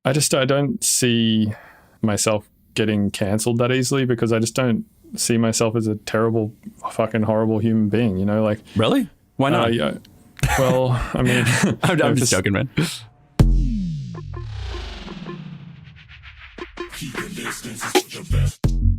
I don't see myself getting cancelled that easily because I just don't see myself as a terrible, fucking horrible human being, you know, like. Really? Why not? Yeah. Well, I mean, I'm just joking, man.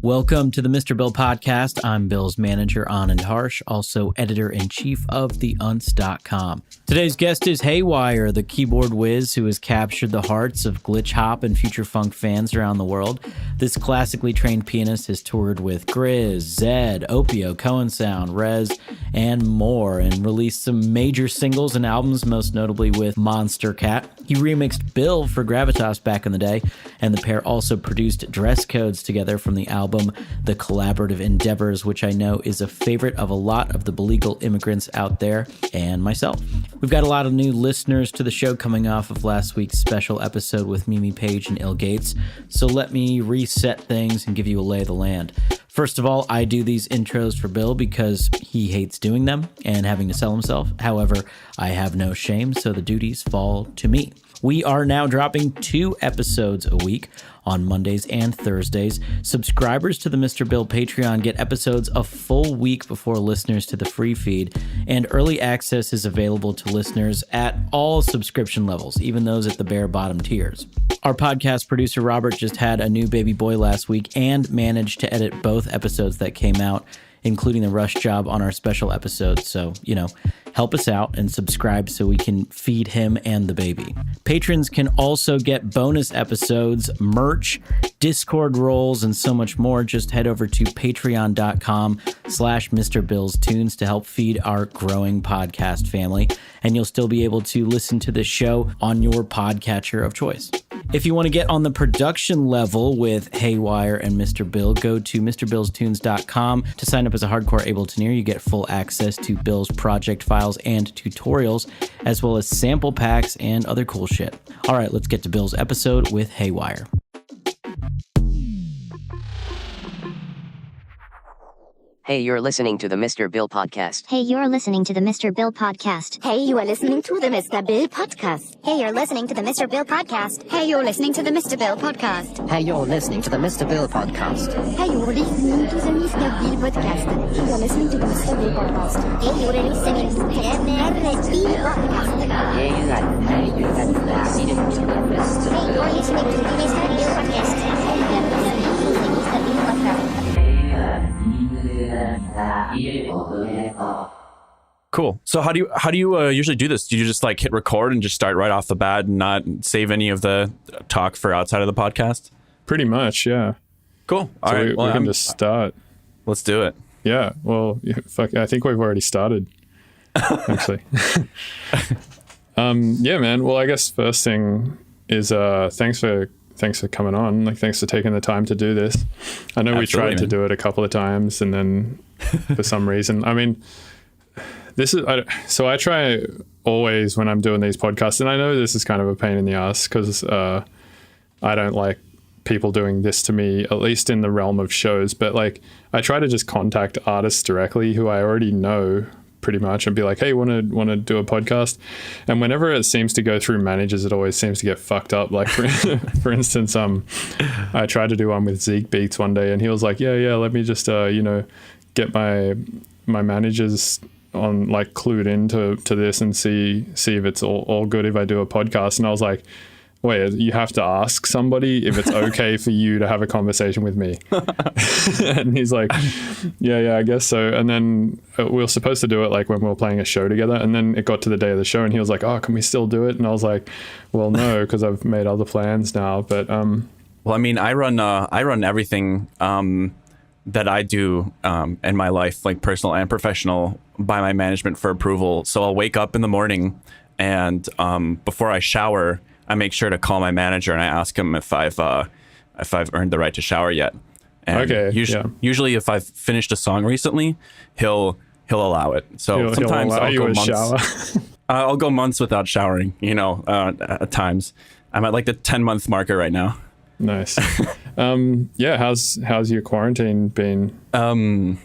Welcome to the Mr. Bill podcast. I'm Bill's manager, Anand Harsh, also editor-in-chief of theunce.com. Today's guest is Haywyre, the keyboard whiz who has captured the hearts of glitch hop and future funk fans around the world. This classically trained pianist has toured with GRiZ, Zedd, Opio, Coachella and Rezz, and more, and released some major singles and albums, most notably with Monster Cat. He remixed Bill for Gravitas back in the day, and the pair also produced dress codes together from the album The Collaborative Endeavors, which I know is a favorite of a lot of the belegal immigrants out there, and myself. We've got a lot of new listeners to the show coming off of last week's special episode with Mimi Page and Il Gates, so let me reset things and give you a lay of the land. First of all, I do these intros for Bill because he hates doing them and having to sell himself. However, I have no shame, so the duties fall to me. We are now dropping 2 episodes a week on Mondays and Thursdays. Subscribers to the Mr. Bill Patreon get episodes a full week before listeners to the free feed, and early access is available to listeners at all subscription levels, even those at the bare bottom tiers. Our podcast producer Robert just had a new baby boy last week and managed to edit both episodes that came out, including the rush job on our special episode. So, help us out and subscribe so we can feed him and the baby. Patrons can also get bonus episodes, merch, Discord roles, and so much more. Just head over to patreon.com/Mr. Bill's Tunes to help feed our growing podcast family. And you'll still be able to listen to this show on your podcatcher of choice. If you want to get on the production level with Haywyre and Mr. Bill, go to MrBillsTunes.com to sign up as a hardcore Ableton-ear. You get full access to Bill's project files and tutorials, as well as sample packs and other cool shit. All right, let's get to Bill's episode with Haywyre. Hey, you're listening to the Mr. Bill podcast. Hey, you're listening to the Mr. Bill podcast. Hey, you are listening to the Mr. Bill podcast. Hey, you're listening to the Mr. Bill podcast. Hey, you're listening to the Mr. Bill podcast. Hey, you're listening to the Mr. Bill podcast. Hey, you're listening to the Mr. Bill podcast. Hey, you're listening to the Mr. Bill podcast. Hey, you're listening to the Mr. Bill podcast. Hey, you're listening to the Mr. Hey, you're listening to the Mr. Bill podcast. Cool. So how do you usually do this? Do you just hit record and just start right off the bat and not save any of the talk for outside of the podcast? Pretty much, yeah. Cool. All so right. we can just start. Let's do it. Yeah. Well, I think we've already started, actually. Yeah, man. Well, I guess first thing is thanks for coming on. Thanks for taking the time to do this. I know we tried to do it a couple of times, and then for some reason, I mean, I try always when I'm doing these podcasts, and I know this is kind of a pain in the ass because I don't like people doing this to me, at least in the realm of shows. But I try to just contact artists directly who I already know pretty much and be like, hey, want to do a podcast? And whenever it seems to go through managers, it always seems to get fucked up. For instance, I tried to do one with Zeke Beats one day, and he was like, yeah, let me just get my managers on clued into this and see if it's all good if I do a podcast. And I was like, wait, you have to ask somebody if it's okay for you to have a conversation with me. And he's like, yeah, I guess so. And then we were supposed to do it when we were playing a show together. And then it got to the day of the show and he was like, oh, can we still do it? And I was like, well, no, because I've made other plans now. But well, I mean, I run everything that I do in my life, personal and professional, by my management for approval. So I'll wake up in the morning and before I shower, I make sure to call my manager and I ask him if I've earned the right to shower yet. And usually if I've finished a song recently, he'll allow it. So sometimes I'll go months. I'll go months without showering, at times. I'm at the 10-month marker right now. Nice. Yeah. How's your quarantine been? The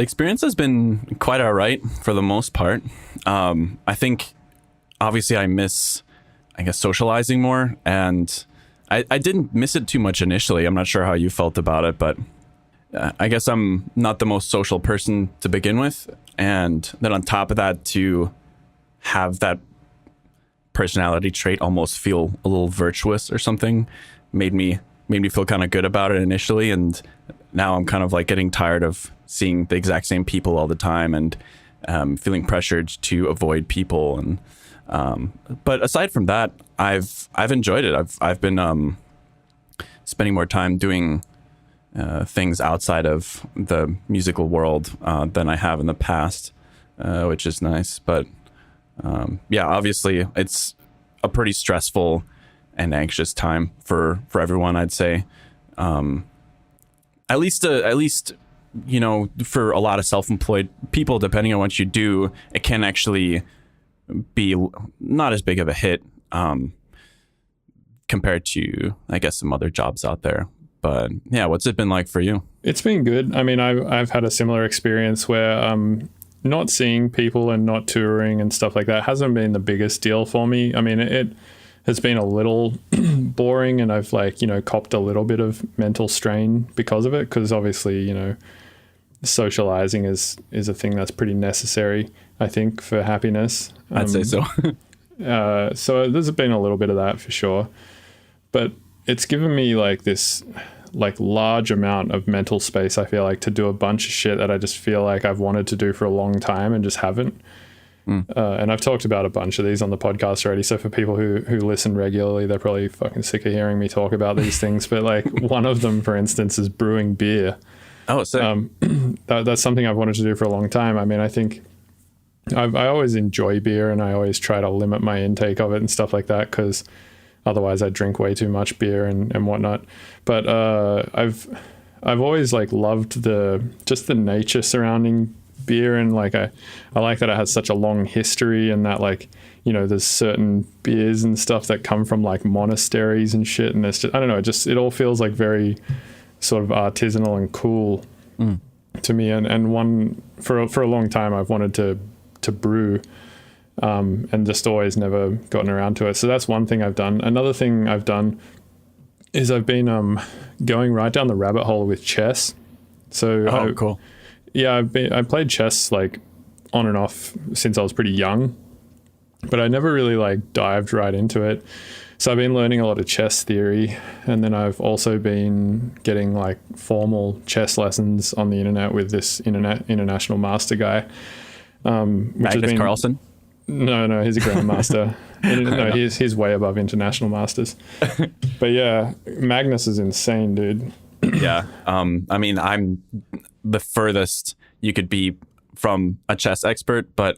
experience has been quite all right for the most part. I think obviously I miss, socializing more, and I didn't miss it too much initially. I'm not sure how you felt about it, but I guess I'm not the most social person to begin with. And then on top of that, to have that personality trait almost feel a little virtuous or something made me feel kind of good about it initially. And now I'm kind of like getting tired of seeing the exact same people all the time and feeling pressured to avoid people. And but aside from that, I've enjoyed it. I've been spending more time doing things outside of the musical world than I have in the past, which is nice. But yeah, obviously it's a pretty stressful and anxious time for everyone, I'd say. At least, you know, for a lot of self-employed people, depending on what you do, it can actually be not as big of a hit compared to, I guess, some other jobs out there. But yeah, what's it been like for you? It's been good. I mean, I've had a similar experience where not seeing people and not touring and stuff like that hasn't been the biggest deal for me. I mean, it has been a little boring, and I've like, you know, copped a little bit of mental strain because of it, because obviously, you know, socializing is a thing that's pretty necessary, I think, for happiness. I'd say so. So there's been a little bit of that for sure, but it's given me like this like large amount of mental space, I feel like, to do a bunch of shit that I just feel like I've wanted to do for a long time and just haven't. And I've talked about a bunch of these on the podcast already. So for people who listen regularly, they're probably fucking sick of hearing me talk about these things. But like one of them, for instance, is brewing beer. Oh, sick. That's something I've wanted to do for a long time. I mean, I think I always enjoy beer, and I always try to limit my intake of it and stuff like that, because otherwise I drink way too much beer and whatnot. But I've always like loved the nature surrounding beer, and like I like that it has such a long history, and that, like, you know, there's certain beers and stuff that come from like monasteries and shit, and there's just, I don't know, it all feels like very sort of artisanal and cool to me. And one for a long time I've wanted to brew, and just always never gotten around to it. So that's one thing I've done. Another thing I've done is I've been going right down the rabbit hole with chess. So cool. Yeah, I played chess like on and off since I was pretty young, but I never really like dived right into it. So I've been learning a lot of chess theory, and then I've also been getting like formal chess lessons on the internet with this international master guy. Magnus Carlsen? No, he's a grandmaster. No, he's way above international masters. But yeah, Magnus is insane, dude. Yeah. I mean, I'm the furthest you could be from a chess expert, but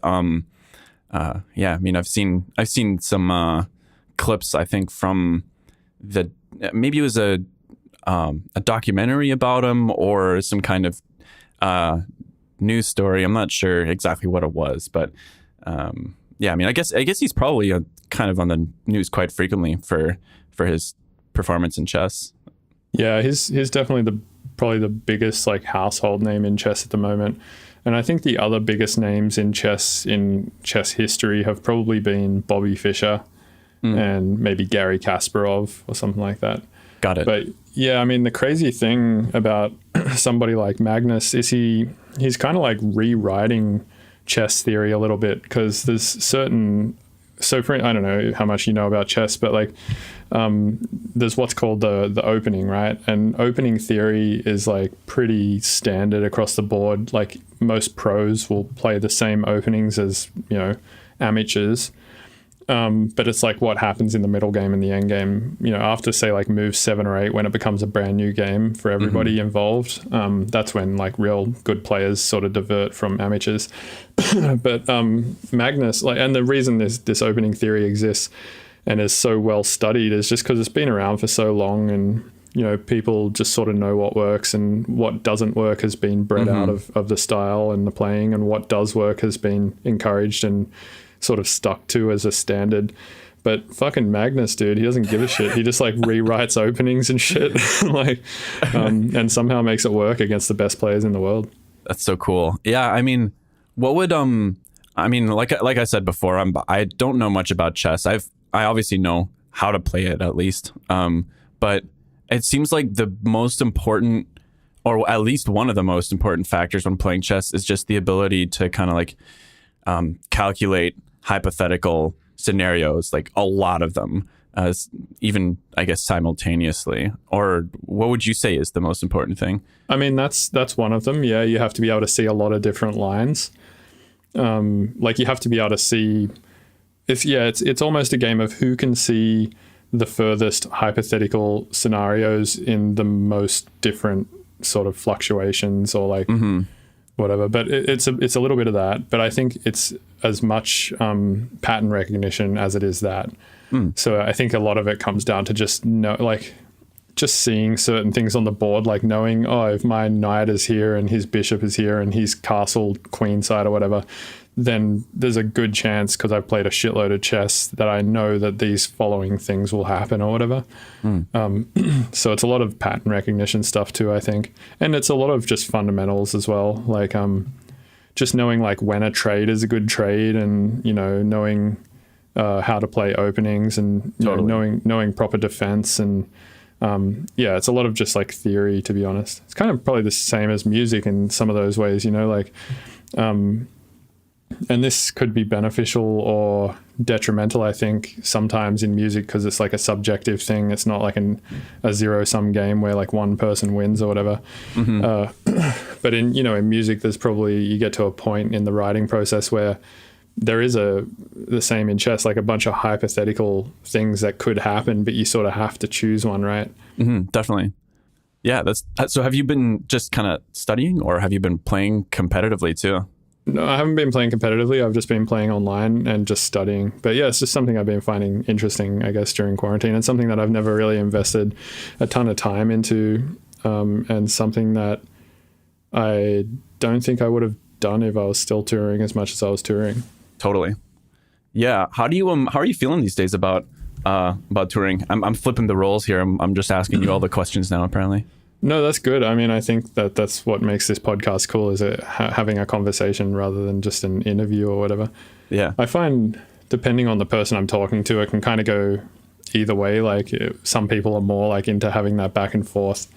yeah, I mean, I've seen some clips, I think, from maybe it was a documentary about him or some kind of news story. I'm not sure exactly what it was, but yeah, I mean, I guess he's probably kind of on the news quite frequently for his performance in chess. Yeah, he's definitely probably the biggest like household name in chess at the moment. And I think the other biggest names in chess history have probably been Bobby Fischer and maybe Garry Kasparov or something like that. Got it. But yeah, I mean, the crazy thing about somebody like Magnus is he's kind of like rewriting chess theory a little bit, because there's certain, so for, I don't know how much you know about chess, but like there's what's called the opening, right? And opening theory is like pretty standard across the board. Like most pros will play the same openings as, you know, amateurs. But it's like what happens in the middle game and the end game, you know, after say like move 7 or 8, when it becomes a brand new game for everybody involved, that's when like real good players sort of divert from amateurs. But Magnus, like, and the reason this opening theory exists and is so well studied is just because it's been around for so long, and, you know, people just sort of know what works, and what doesn't work has been bred out of the style and the playing, and what does work has been encouraged and sort of stuck to as a standard. But fucking Magnus, dude, he doesn't give a shit. He just like rewrites openings and shit, like, and somehow makes it work against the best players in the world. That's so cool. Yeah, I mean, what would I mean, like I said before, I don't know much about chess. I obviously know how to play it, at least. but it seems like the most important, or at least one of the most important factors when playing chess is just the ability to kind of like calculate hypothetical scenarios, like a lot of them, even I guess simultaneously. Or what would you say is the most important thing? I mean, that's one of them. Yeah, you have to be able to see a lot of different lines. Like you have to be able to see it's almost a game of who can see the furthest hypothetical scenarios in the most different sort of fluctuations or like whatever. But it's a little bit of that. But I think it's as much pattern recognition as it is that. So I think a lot of it comes down to just seeing certain things on the board, like knowing, if my knight is here and his bishop is here and he's castled queenside or whatever, then there's a good chance, because I've played a shitload of chess, that I know that these following things will happen or whatever. So it's a lot of pattern recognition stuff too, I think. And it's a lot of just fundamentals as well. Like just knowing like when a trade is a good trade and, knowing how to play openings and knowing proper defense and it's a lot of just like theory, to be honest. It's kind of probably the same as music in some of those ways, and this could be beneficial or detrimental, I think, sometimes in music, because it's like a subjective thing. It's not like a zero-sum game where like one person wins or whatever. But in music, there's probably, you get to a point in the writing process where there is the same in chess, like a bunch of hypothetical things that could happen, but you sort of have to choose one, right? Definitely. Yeah. So have you been just kind of studying, or have you been playing competitively too? No, I haven't been playing competitively. I've just been playing online and just studying. But yeah, it's just something I've been finding interesting, I guess, during quarantine, and something that I've never really invested a ton of time into, and something that I don't think I would have done if I was still touring as much as I was touring. Totally. Yeah. How are you feeling these days about touring? I'm flipping the roles here. I'm just asking you all the questions now, apparently. No, that's good. I mean, I think that's what makes this podcast cool, is it having a conversation rather than just an interview or whatever. Yeah. I find, depending on the person I'm talking to, it can kind of go either way. Like some people are more like into having that back and forth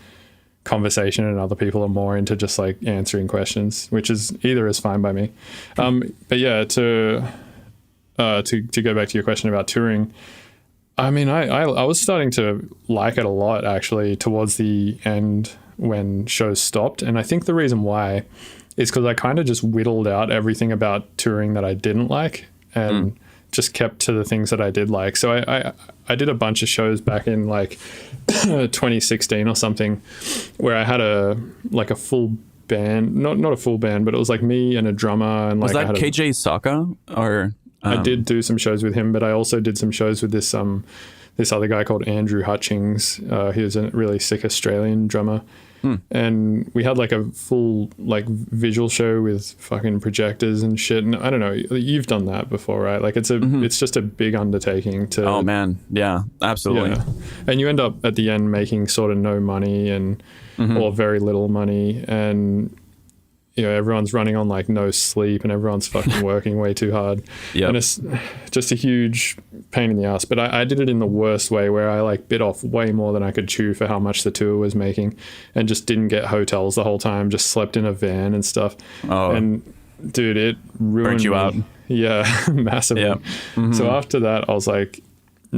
conversation, and other people are more into just like answering questions, which is fine by me. But yeah, to go back to your question about touring, I mean, I was starting to like it a lot, actually, towards the end when shows stopped. And I think the reason why is because I kind of just whittled out everything about touring that I didn't like and just kept to the things that I did like. So I did a bunch of shows back in like 2016 or something, where I had a full band, not a full band, but it was like me and a drummer. And was that KJ Saka or... I did do some shows with him, but I also did some shows with this other guy called Andrew Hutchings. He was a really sick Australian drummer. And we had like a full like visual show with fucking projectors and shit. And I don't know, you've done that before, right? Like it's just a big undertaking to... Oh man. Yeah, absolutely. Yeah. And you end up at the end making sort of no money and or very little money. And everyone's running on like no sleep and everyone's fucking working way too hard. And it's just a huge pain in the ass. But I did it in the worst way, where I like bit off way more than I could chew for how much the tour was making, and just didn't get hotels the whole time, just slept in a van and stuff. And dude, it ruined you out. Yeah, massively. So after that, I was like,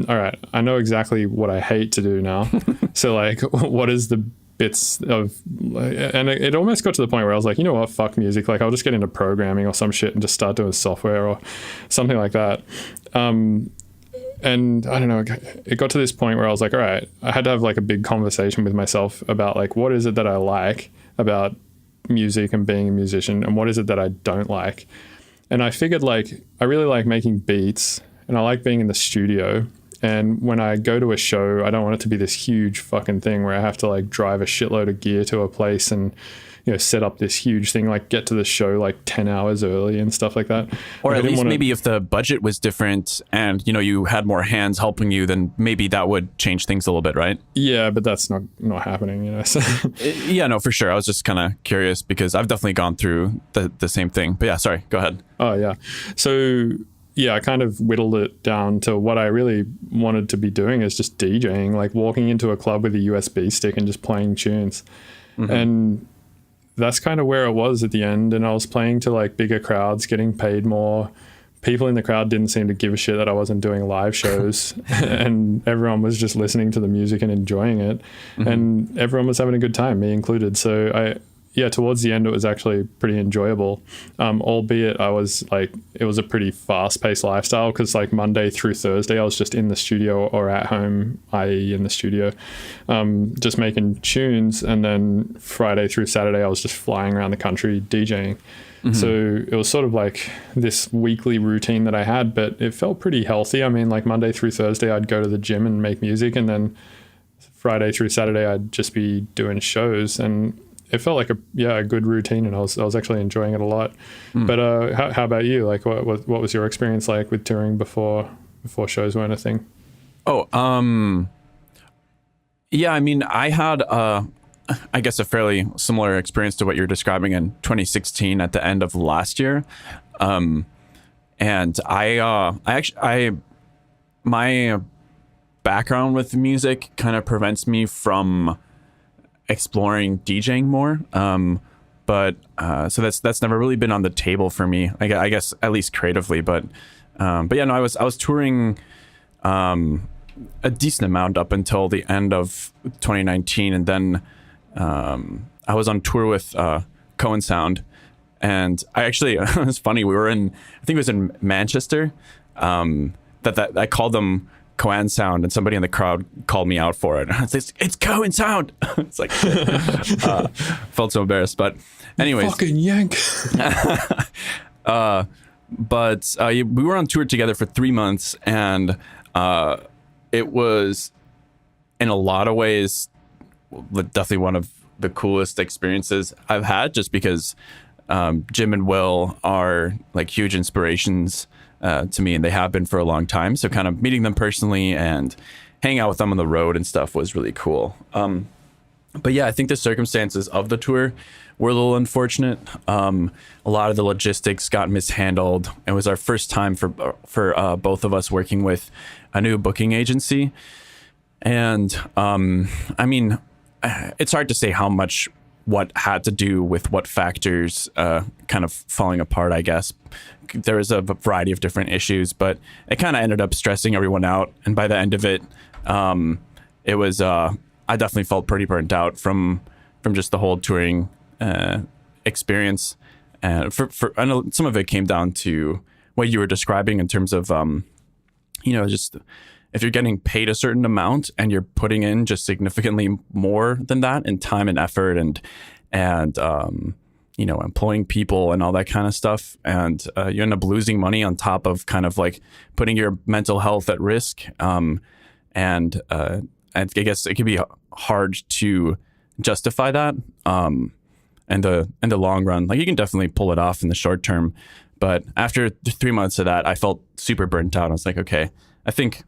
all right, I know exactly what I hate to do now. So like, what is the bits of, and it almost got to the point where I was like, you know what, fuck music, like I'll just get into programming or some shit and just start doing software or something like that. And I don't know, it got to this point where I was like, all right, I had to have like a big conversation with myself about like, what is it that I like about music and being a musician, and what is it that I don't like? And I figured like, I really like making beats and I like being in the studio. And when I go to a show, I don't want it to be this huge fucking thing where I have to like drive a shitload of gear to a place and, set up this huge thing, like get to the show like 10 hours early and stuff like that. Or at least maybe if the budget was different and, you had more hands helping you, then maybe that would change things a little bit, right? Yeah, but that's not happening, So. Yeah, no, for sure. I was just kind of curious because I've definitely gone through the same thing. But yeah, sorry, go ahead. Oh, yeah. So I kind of whittled it down to what I really wanted to be doing is just DJing, like walking into a club with a USB stick and just playing tunes. And that's kind of where it was at the end. And I was playing to like bigger crowds, getting paid more. People in the crowd didn't seem to give a shit that I wasn't doing live shows and everyone was just listening to the music and enjoying it. And everyone was having a good time, me included. So towards the end, it was actually pretty enjoyable. Albeit I was like, it was a pretty fast paced lifestyle because like Monday through Thursday, I was just in the studio or at home, i.e. in the studio, just making tunes. And then Friday through Saturday, I was just flying around the country DJing. So it was sort of like this weekly routine that I had, but it felt pretty healthy. I mean, like Monday through Thursday, I'd go to the gym and make music. And then Friday through Saturday, I'd just be doing shows. And it felt like a good routine, and I was actually enjoying it a lot. But how about you? Like, what was your experience like with touring before shows weren't a thing? Yeah, I mean, I had I guess a fairly similar experience to what you're describing in 2016 at the end of last year, and my background with music kind of prevents me from exploring DJing more. So that's never really been on the table for me. I guess at least creatively. But yeah, no, I was touring a decent amount up until the end of 2019, and then I was on tour with Cohen Sound, and I actually it was funny. We were I think it was in Manchester. That I called them Cohen Sound, and somebody in the crowd called me out for it. It's Cohen Sound. It's like felt so embarrassed, but anyways, fucking yank. We were on tour together for 3 months, and it was in a lot of ways definitely one of the coolest experiences I've had, just because Jim and Will are like huge inspirations to me, and they have been for a long time. So kind of meeting them personally and hanging out with them on the road and stuff was really cool. But yeah, I think the circumstances of the tour were a little unfortunate. A lot of the logistics got mishandled. It was our first time for both of us working with a new booking agency. And I mean, it's hard to say how much what had to do with what factors kind of falling apart, I guess. There was a variety of different issues, but it kind of ended up stressing everyone out. And by the end of it, it was, I definitely felt pretty burnt out from just the whole touring experience. And I know some of it came down to what you were describing in terms of, just if you're getting paid a certain amount and you're putting in just significantly more than that in time and effort and employing people and all that kind of stuff, and you end up losing money on top of kind of like putting your mental health at risk. And I guess it can be hard to justify that in the long run. Like, you can definitely pull it off in the short term, but after 3 months of that, I felt super burnt out. I was like, okay, I think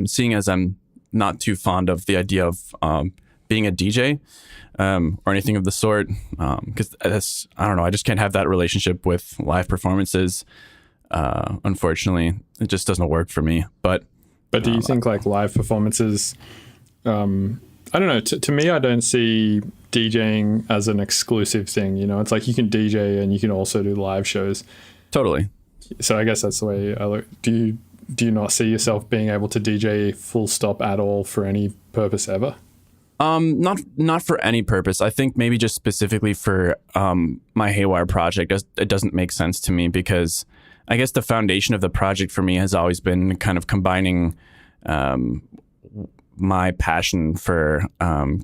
seeing as I'm not too fond of the idea of being a DJ or anything of the sort, because I don't know, I just can't have that relationship with live performances. Unfortunately, it just doesn't work for me. But do you think like live performances, I don't know, to me, I don't see DJing as an exclusive thing. It's like you can DJ and you can also do live shows. Totally. So I guess that's the way I look. Do you not see yourself being able to DJ full stop at all for any purpose ever? Not for any purpose. I think maybe just specifically for my Haywyre project, it doesn't make sense to me, because I guess the foundation of the project for me has always been kind of combining my passion for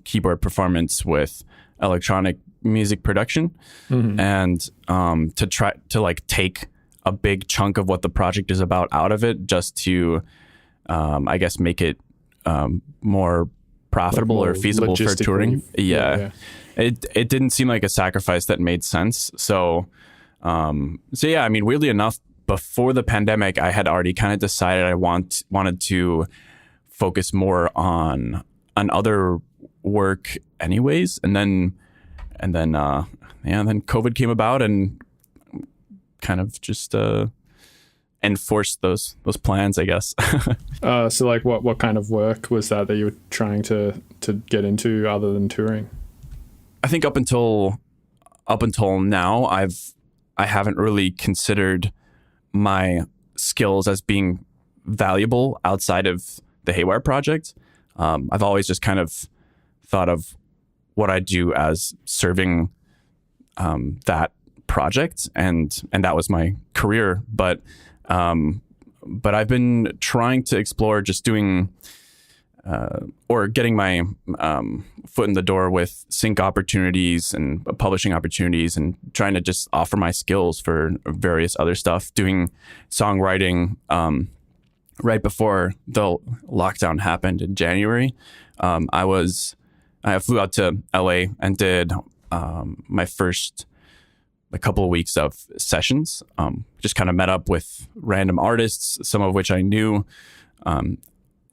keyboard performance with electronic music production, and to try to like take a big chunk of what the project is about out of it, just to I guess make it more profitable or feasible for touring. Yeah. It didn't seem like a sacrifice that made sense. So yeah, I mean, weirdly enough, before the pandemic, I had already kind of decided I wanted to focus more on other work anyways. And then COVID came about and kind of just enforce those plans, I guess. So like what kind of work was that you were trying to get into other than touring? I think up until now, I haven't really considered my skills as being valuable outside of the Haywyre project. I've always just kind of thought of what I do as serving that project, and that was my career. But I've been trying to explore just doing or getting my foot in the door with sync opportunities and publishing opportunities, and trying to just offer my skills for various other stuff, doing songwriting. Right before the lockdown happened in January, I flew out to LA and did my first a couple of weeks of sessions. Just kind of met up with random artists, some of which I knew,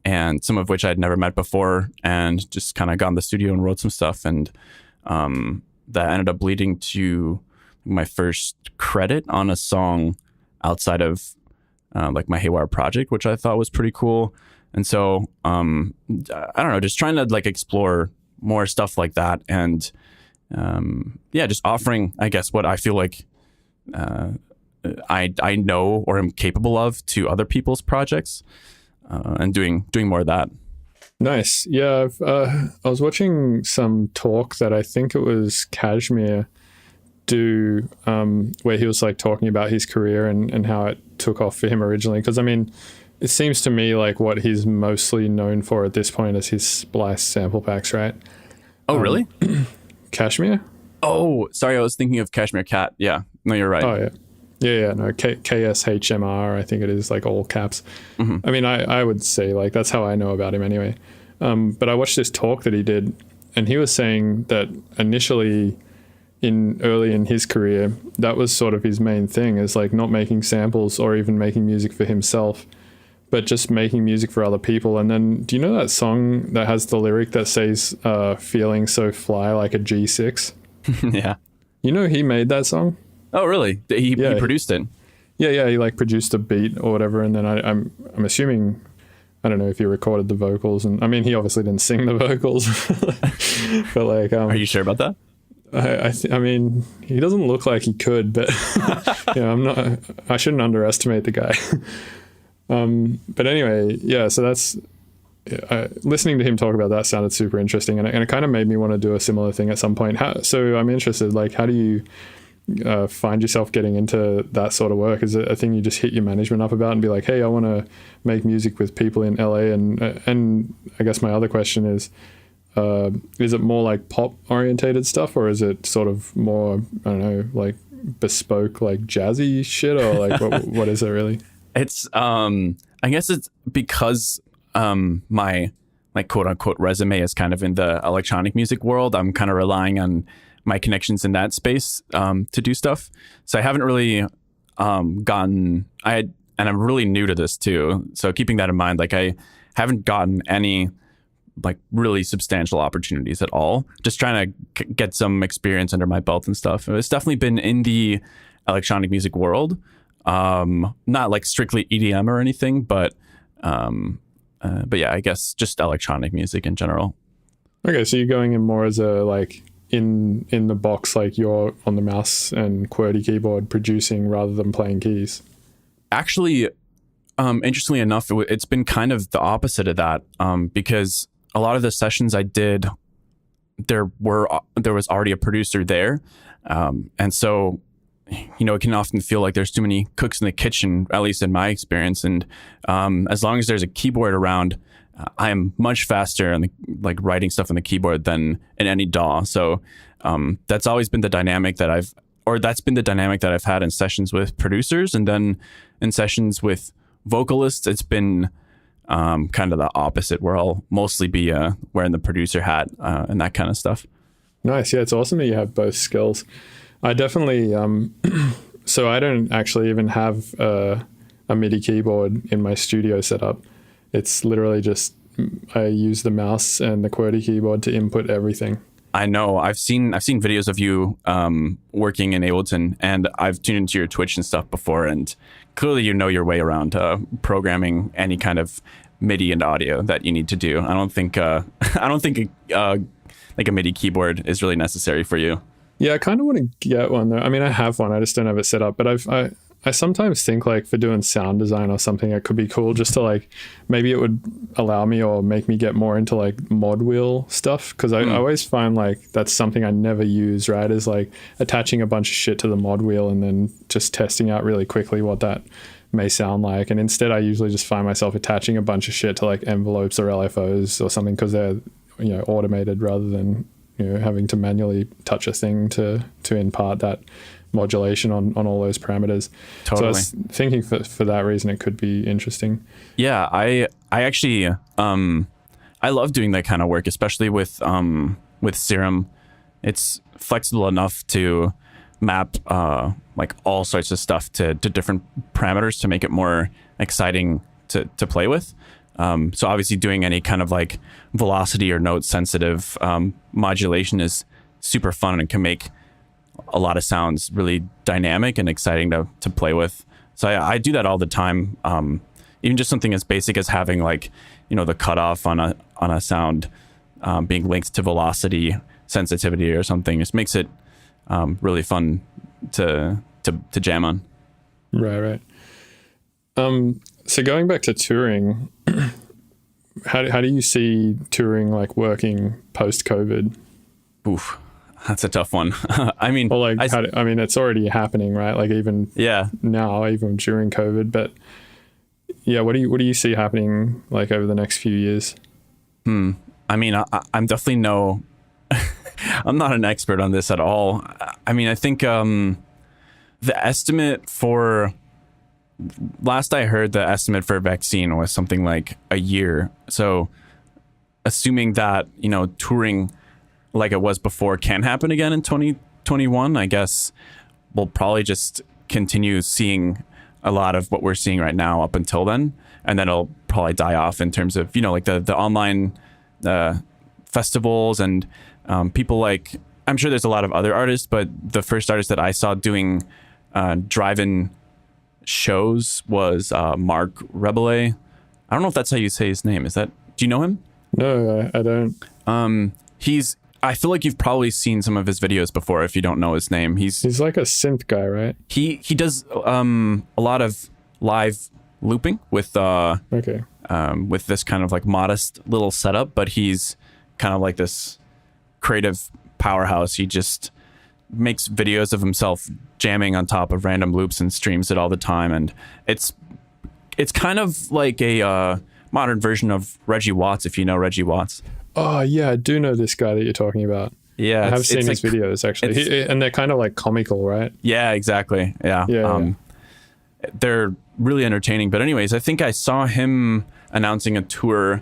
and some of which I'd never met before, and just kind of got in the studio and wrote some stuff. And that ended up leading to my first credit on a song outside of like my Haywyre project, which I thought was pretty cool. And so I don't know, just trying to like explore more stuff like that, and just offering, I guess, what I feel like I know or am capable of to other people's projects, and doing more of that. Nice. Yeah, I was watching some talk that I think it was Kashmir do, where he was like talking about his career and how it took off for him originally. Because I mean, it seems to me like what he's mostly known for at this point is his Splice sample packs, right? Oh, really? Kashmir? Oh, sorry, I was thinking of Kashmir Cat. Yeah, no, you're right. Oh, yeah. Yeah, no, KSHMR, I think it is, like all caps. Mm-hmm. I mean, I would say like that's how I know about him anyway. But I watched this talk that he did, and he was saying that initially early in his career, that was sort of his main thing, is like not making samples or even making music for himself, but just making music for other people. And then, do you know that song that has the lyric that says, feeling so fly like a G6? Yeah. You know, he made that song. Oh, really? He produced it? Yeah, he like produced a beat or whatever, and then I'm assuming, I don't know if he recorded the vocals, and I mean he obviously didn't sing the vocals, but like, are you sure about that? I mean he doesn't look like he could, but yeah, I shouldn't underestimate the guy. But anyway, yeah, so that's listening to him talk about that sounded super interesting, and it kind of made me want to do a similar thing at some point. So I'm interested, like, how do you find yourself getting into that sort of work? Is it a thing you just hit your management up about and be like, hey, I want to make music with people in LA? And I guess my other question is it more like pop orientated stuff, or is it sort of more, I don't know, like bespoke, like jazzy shit, or like what is it really? It's I guess it's because my like quote unquote resume is kind of in the electronic music world. I'm kind of relying on my connections in that space to do stuff. So I haven't really and I'm really new to this too. So keeping that in mind, like I haven't gotten any like really substantial opportunities at all. Just trying to get some experience under my belt and stuff. It's definitely been in the electronic music world. Not like strictly EDM or anything, but yeah, I guess just electronic music in general. Okay, so you're going in more as a like in the box, like you're on the mouse and QWERTY keyboard producing rather than playing keys. Actually, interestingly enough, it's been kind of the opposite of that, because a lot of the sessions I did, there was already a producer there, and so it can often feel like there's too many cooks in the kitchen, at least in my experience. And as long as there's a keyboard around, I am much faster and like writing stuff on the keyboard than in any DAW. So that's always been the dynamic that I've had in sessions with producers, and then in sessions with vocalists, it's been kind of the opposite, where I'll mostly be wearing the producer hat and that kind of stuff. Nice. Yeah, it's awesome that you have both skills. I definitely, so I don't actually even have a MIDI keyboard in my studio setup. It's literally just, I use the mouse and the QWERTY keyboard to input everything. I know. I've seen videos of you working in Ableton, and I've tuned into your Twitch and stuff before, and clearly you know your way around programming any kind of MIDI and audio that you need to do. I don't think like a MIDI keyboard is really necessary for you. Yeah, I kind of want to get one though. I mean, I have one. I just don't have it set up. But I sometimes think like for doing sound design or something, it could be cool just to like, maybe it would allow me or make me get more into like mod wheel stuff. Because I always find like that's something I never use, right? Is like attaching a bunch of shit to the mod wheel and then just testing out really quickly what that may sound like. And instead I usually just find myself attaching a bunch of shit to like envelopes or LFOs or something because they're, you know, automated rather than, you know, having to manually touch a thing to impart that modulation on all those parameters. Totally. So I was thinking for that reason it could be interesting. Yeah, I actually I love doing that kind of work, especially with Serum. It's flexible enough to map like all sorts of stuff to different parameters to make it more exciting to play with. So obviously doing any kind of like velocity or note sensitive modulation is super fun and can make a lot of sounds really dynamic and exciting to play with. So I do that all the time. Even just something as basic as having like, you know, the cutoff on a sound being linked to velocity sensitivity or something just makes it really fun to jam on. Right. So going back to touring, how do you see touring like working post-COVID? Oof, that's a tough one. I mean, or like, I mean, it's already happening, right? Like even now, even during COVID. But yeah, what do you see happening like over the next few years? I mean, I'm definitely I'm not an expert on this at all. I mean, I think the estimate for last I heard, the estimate for a vaccine was something like a year. So assuming that, you know, touring like it was before can happen again in 2021, I guess we'll probably just continue seeing a lot of what we're seeing right now up until then. And then it'll probably die off in terms of, you know, like the online festivals and people like, I'm sure there's a lot of other artists, but the first artist that I saw doing drive-in shows was Mark Rebele. I don't know if that's how you say his name. Do you know him? No, I don't. I feel like you've probably seen some of his videos before if you don't know his name. He's like a synth guy, right? He does a lot of live looping with this kind of like modest little setup, but he's kind of like this creative powerhouse. He just makes videos of himself jamming on top of random loops and streams it all the time, and it's kind of like a modern version of Reggie Watts, if you know Reggie Watts. Oh yeah, I do know this guy that you're talking about. Yeah, I have seen his videos actually, and they're kind of like comical, right? Yeah, exactly. Yeah. They're really entertaining. But anyways, I think I saw him announcing a tour.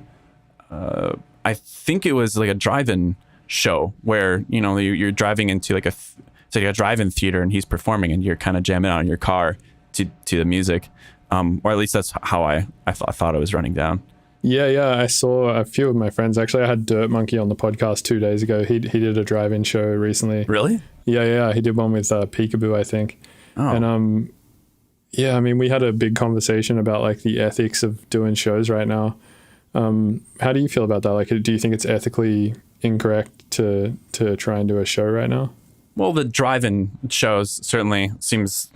I think it was like a drive-in show where, you know, you're driving into like it's like a drive-in theater and he's performing and you're kind of jamming out in your car to the music. Or at least that's how I thought it was running down. Yeah. I saw a few of my friends. Actually, I had Dirt Monkey on the podcast 2 days ago. He did a drive-in show recently. Really? Yeah. He did one with Peekaboo, I think. Oh. And yeah, I mean, we had a big conversation about like the ethics of doing shows right now. How do you feel about that? Like, do you think it's ethically incorrect to try and do a show right now? Well, the drive-in shows certainly seems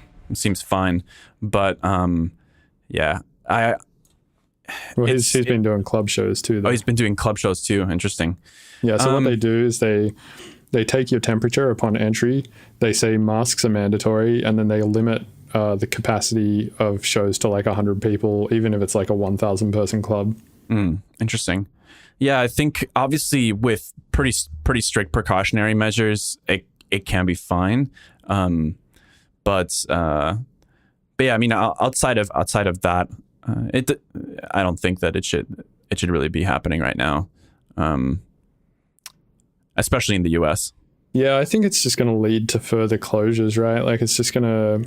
fine, but yeah, he's been doing club shows too, though. Oh, he's been doing club shows too. Interesting. Yeah. So what they do is they take your temperature upon entry. They say masks are mandatory, and then they limit the capacity of shows to like 100 people, even if it's like a 1,000 person club. Interesting. Yeah, I think obviously with pretty strict precautionary measures, it can be fine. But yeah, I mean, outside of that, I don't think that it should really be happening right now, especially in the US. Yeah, I think it's just going to lead to further closures, right? Like it's just you're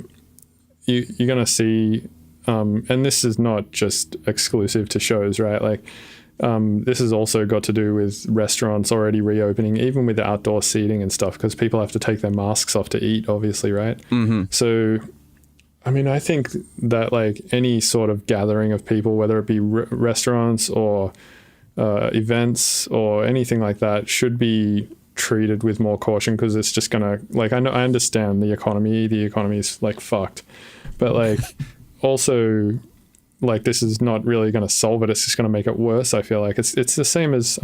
going to see, and this is not just exclusive to shows, right? Like this has also got to do with restaurants already reopening, even with the outdoor seating and stuff, because people have to take their masks off to eat, obviously, right? So, I mean, I think that like any sort of gathering of people, whether it be restaurants or events or anything like that, should be treated with more caution, because it's just gonna, like, I understand the economy is like fucked, but like also like this is not really going to solve it. It's just going to make it worse. I feel like it's the same as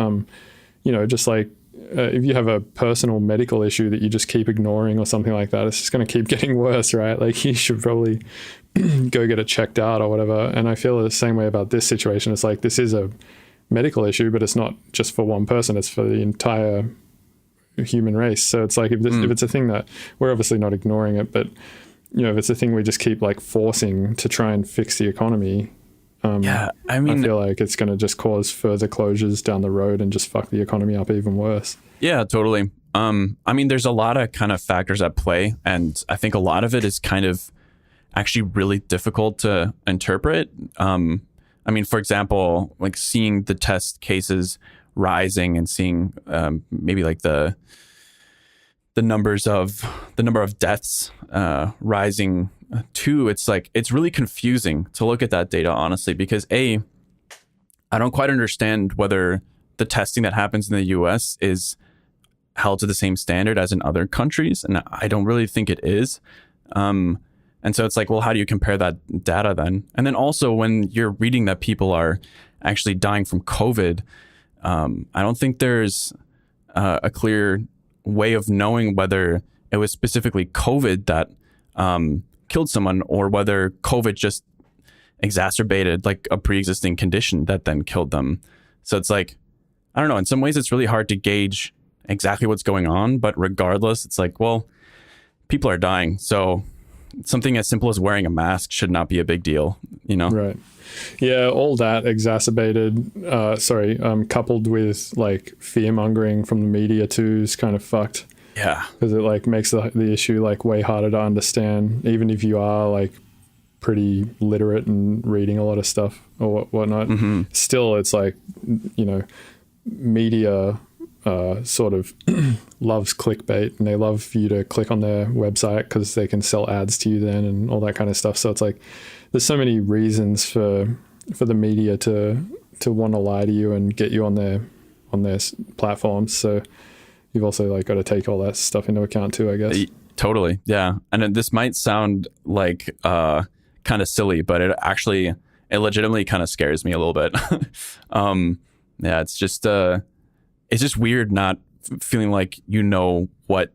just like if you have a personal medical issue that you just keep ignoring or something like that, it's just going to keep getting worse, right? Like you should probably go get it checked out or whatever. And I feel the same way about this situation. It's like, this is a medical issue, but it's not just for one person, it's for the entire human race. So it's like if it's a thing that we're obviously not ignoring it, but if it's a thing we just keep like forcing to try and fix the economy, I feel like it's going to just cause further closures down the road and just fuck the economy up even worse. Yeah, totally. There's a lot of kind of factors at play, and I think a lot of it is kind of actually really difficult to interpret. For example, like seeing the test cases rising and seeing maybe like the number of deaths rising too. It's like, it's really confusing to look at that data, honestly, because I don't quite understand whether the testing that happens in the US is held to the same standard as in other countries, and I don't really think it is. And so it's like, well, how do you compare that data then? And then also when you're reading that people are actually dying from COVID, I don't think there's a clear way of knowing whether it was specifically COVID that killed someone, or whether COVID just exacerbated like a pre-existing condition that then killed them. So it's like, I don't know, in some ways it's really hard to gauge exactly what's going on, but regardless, it's like, well, people are dying. So something as simple as wearing a mask should not be a big deal, Right. Yeah, all that exacerbated, coupled with like fear mongering from the media too is kind of fucked. Yeah. Because it like makes the issue like way harder to understand, even if you are like pretty literate and reading a lot of stuff or whatnot. Mm-hmm. Still, it's like, media sort of loves clickbait, and they love you to click on their website because they can sell ads to you then and all that kind of stuff. So it's like there's so many reasons for the media to want to lie to you and get you on their platforms. So you've also like got to take all that stuff into account too, I guess. Totally, yeah. And this might sound like kind of silly, but it legitimately kind of scares me a little bit. Yeah, it's just weird not feeling like what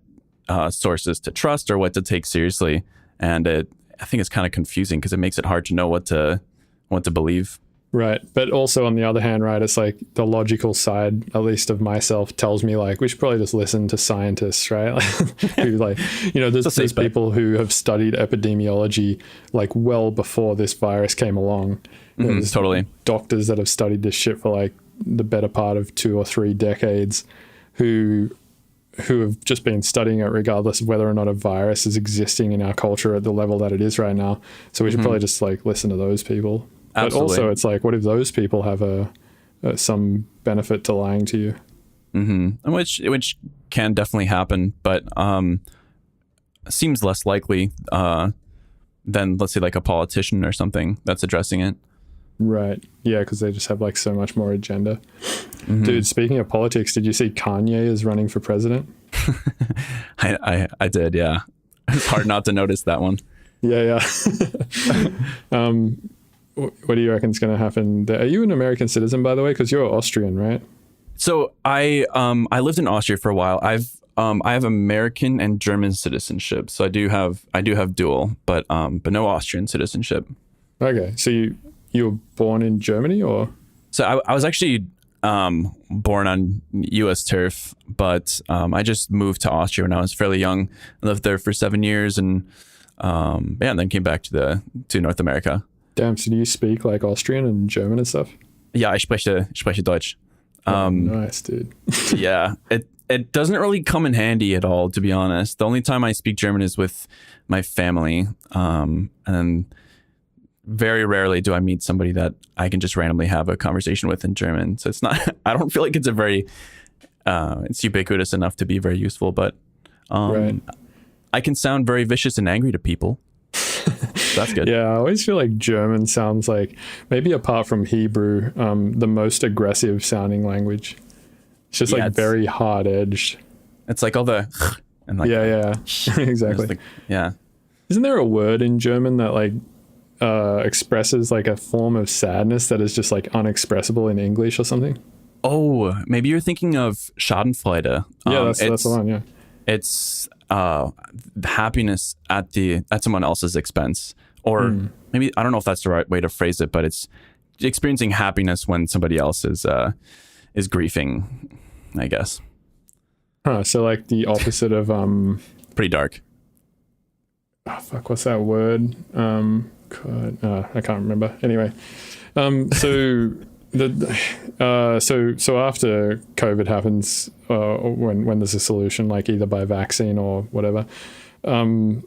sources to trust or what to take seriously, and I think it's kind of confusing because it makes it hard to know what to believe. Right, but also on the other hand, right, it's like the logical side, at least of myself, tells me like we should probably just listen to scientists, right? Who like, there's people who have studied epidemiology like well before this virus came along. There's totally doctors that have studied this shit for like the better part of 2 or 3 decades, who have just been studying it regardless of whether or not a virus is existing in our culture at the level that it is right now. So we should probably just like listen to those people. Absolutely. But also it's like, what if those people have some benefit to lying to you? Mm-hmm. Which can definitely happen, but seems less likely than, let's say, like a politician or something that's addressing it. Right. Yeah, because they just have like so much more agenda. Mm-hmm. Dude, speaking of politics, did you see Kanye is running for president? I did, yeah. It's hard not to notice that one. Yeah. What do you reckon is going to happen there? Are you an American citizen, by the way? Because you're Austrian, right? So I lived in Austria for a while. I have American and German citizenship, so I do have dual, but no Austrian citizenship. Okay, so you were born in Germany, or? So I was actually born on U.S. turf, but I just moved to Austria when I was fairly young. I lived there for 7 years, and and then came back to North America. Damn, so do you speak like Austrian and German and stuff? Ja, ich spreche Deutsch. Nice, dude. Yeah, it doesn't really come in handy at all, to be honest. The only time I speak German is with my family, and very rarely do I meet somebody that I can just randomly have a conversation with in German. So it's not, I don't feel like it's a very, it's ubiquitous enough to be very useful, but Right. I can sound very vicious and angry to people. That's good. Yeah, I always feel like German sounds like, maybe apart from Hebrew, the most aggressive sounding language. It's just like very hard edged. It's like all the and like Yeah, exactly. like, yeah. Isn't there a word in German that like expresses like a form of sadness that is just like unexpressible in English or something? Oh, maybe you're thinking of Schadenfreude. Yeah, that's the one. Yeah, it's happiness at someone else's expense, or maybe I don't know if that's the right way to phrase it, but it's experiencing happiness when somebody else is grieving, I guess. So like the opposite of Pretty dark. oh fuck, what's that word? I can't remember. Anyway, so so after COVID happens, when there's a solution, like either by vaccine or whatever, and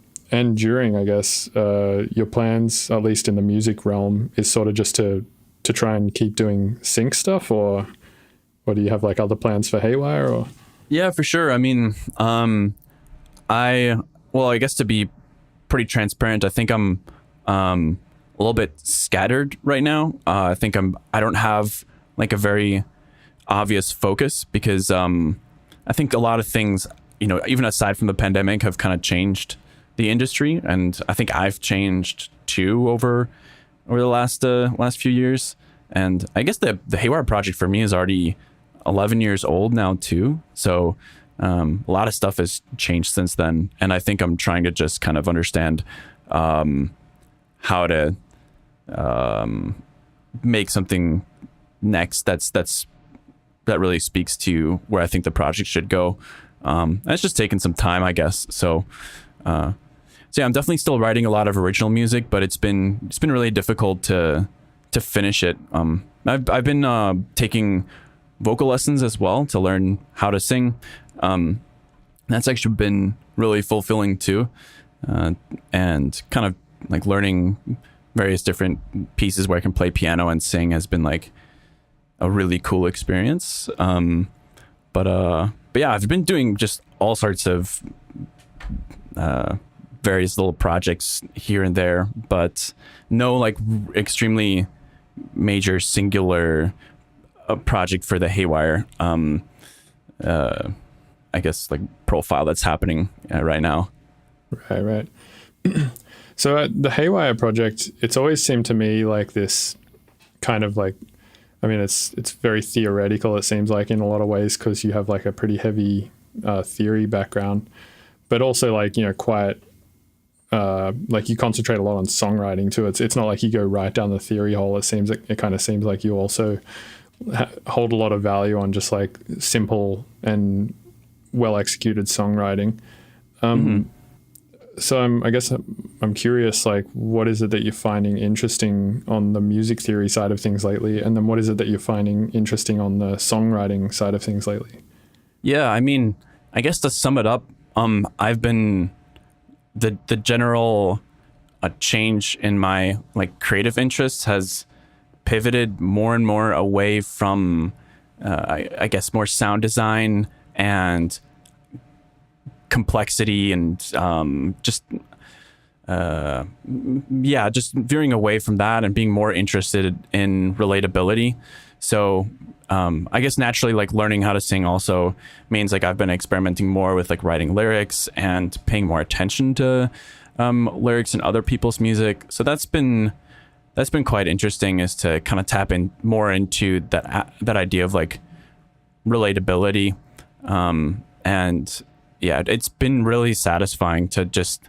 during, I guess, your plans, at least in the music realm, is sort of just to try and keep doing sync stuff, or do you have like other plans for Haywyre? Or Yeah, for sure. I mean, I guess to be pretty transparent, I think I'm a little bit scattered right now. I think I don't have like a very obvious focus because I think a lot of things, even aside from the pandemic, have kind of changed the industry, and I think I've changed too over the last few years. And I guess the Haywyre project for me is already 11 years old now too. So a lot of stuff has changed since then, and I think I'm trying to just kind of understand how to make something next that really speaks to where I think the project should go. And it's just taken some time, I guess. So yeah, I'm definitely still writing a lot of original music, but it's been really difficult to finish it. I've been taking vocal lessons as well to learn how to sing. That's actually been really fulfilling too, and kind of like learning various different pieces where I can play piano and sing has been like a really cool experience. But yeah, I've been doing just all sorts of various little projects here and there, but no like extremely major singular project for the Haywyre I guess like profile that's happening right now. Right. So the Haywyre project, it's always seemed to me like this kind of like, I mean, it's very theoretical, it seems like, in a lot of ways, because you have like a pretty heavy theory background, but also like, quite like you concentrate a lot on songwriting too. It's not like you go right down the theory hole. It kind of seems like you also hold a lot of value on just like simple and well executed songwriting. So I'm curious, like, what is it that you're finding interesting on the music theory side of things lately? And then what is it that you're finding interesting on the songwriting side of things lately? Yeah, I mean, I guess to sum it up, I've been the general change in my like creative interests has pivoted more and more away from I guess more sound design and complexity and just veering away from that and being more interested in relatability. So I guess naturally, like, learning how to sing also means like I've been experimenting more with like writing lyrics and paying more attention to lyrics in other people's music. So that's been quite interesting, is to kind of tap in more into that idea of like relatability. And yeah, it's been really satisfying to just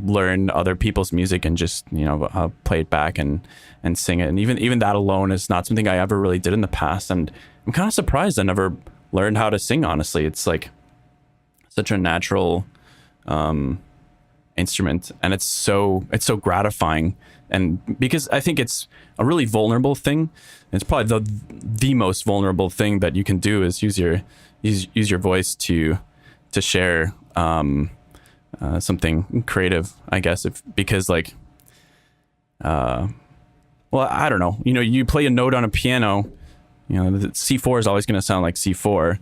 learn other people's music and just, play it back and sing it. And even that alone is not something I ever really did in the past. And I'm kind of surprised I never learned how to sing, honestly. It's like such a natural instrument, and it's so gratifying. And because I think it's a really vulnerable thing, it's probably the most vulnerable thing that you can do is use your voice to share something creative, I guess, because like well, I don't know. You play a note on a piano, the C4 is always going to sound like C4.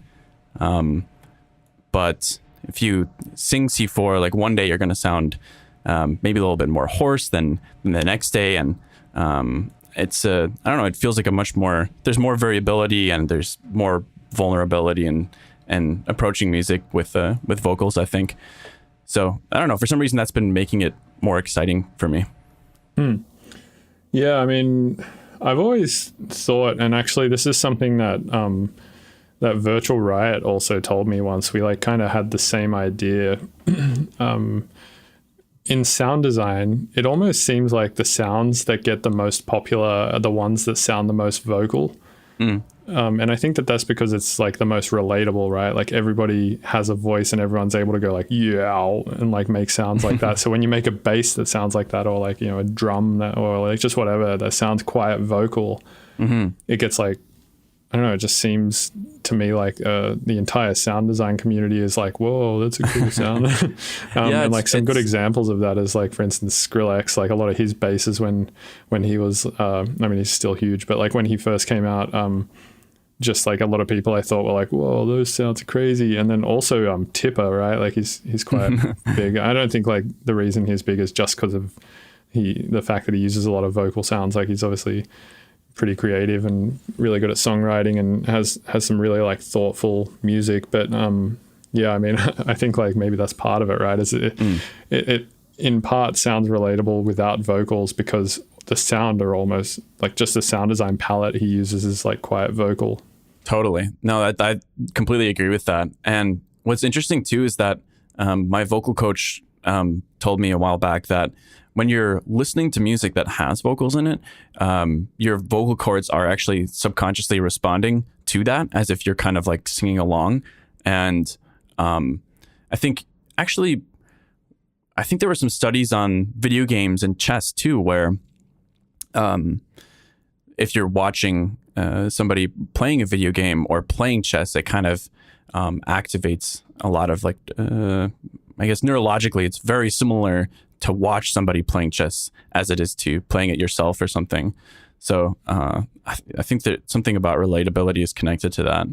But if you sing C4, like one day you're going to sound maybe a little bit more hoarse than the next day. And it's, I don't know, it feels like there's more variability and there's more vulnerability and approaching music with vocals, I think. So I don't know, for some reason that's been making it more exciting for me. Yeah, I mean, I've always thought, and actually this is something that that Virtual Riot also told me once. We like kind of had the same idea. In sound design, it almost seems like the sounds that get the most popular are the ones that sound the most vocal. And I think that that's because it's like the most relatable, right? Like everybody has a voice and everyone's able to go like, yeah, and like make sounds like that. So when you make a bass that sounds like that, or like, a drum or like just whatever that sounds quiet vocal, it gets like, I don't know, it just seems to me like the entire sound design community is like, whoa, that's a cool sound. And like some good examples of that is like, for instance, Skrillex, like a lot of his basses when he was, I mean, he's still huge, but like when he first came out, just like a lot of people I thought were like, whoa, those sounds crazy. And then also Tipper, right? Like he's quite big. I don't think like the reason he's big is just because of the fact that he uses a lot of vocal sounds. Like he's obviously pretty creative and really good at songwriting and has some really like thoughtful music. But yeah, I mean, I think like maybe that's part of it, right? Is it in part sounds relatable without vocals because the sound are almost like just the sound design palette he uses is like quiet vocal. Totally. No, I completely agree with that. And what's interesting too is that my vocal coach told me a while back that when you're listening to music that has vocals in it, your vocal cords are actually subconsciously responding to that as if you're kind of like singing along. And I think there were some studies on video games and chess too, where if you're watching somebody playing a video game or playing chess, it kind of activates a lot of like, I guess neurologically, it's very similar to watch somebody playing chess as it is to playing it yourself or something. So I think that something about relatability is connected to that.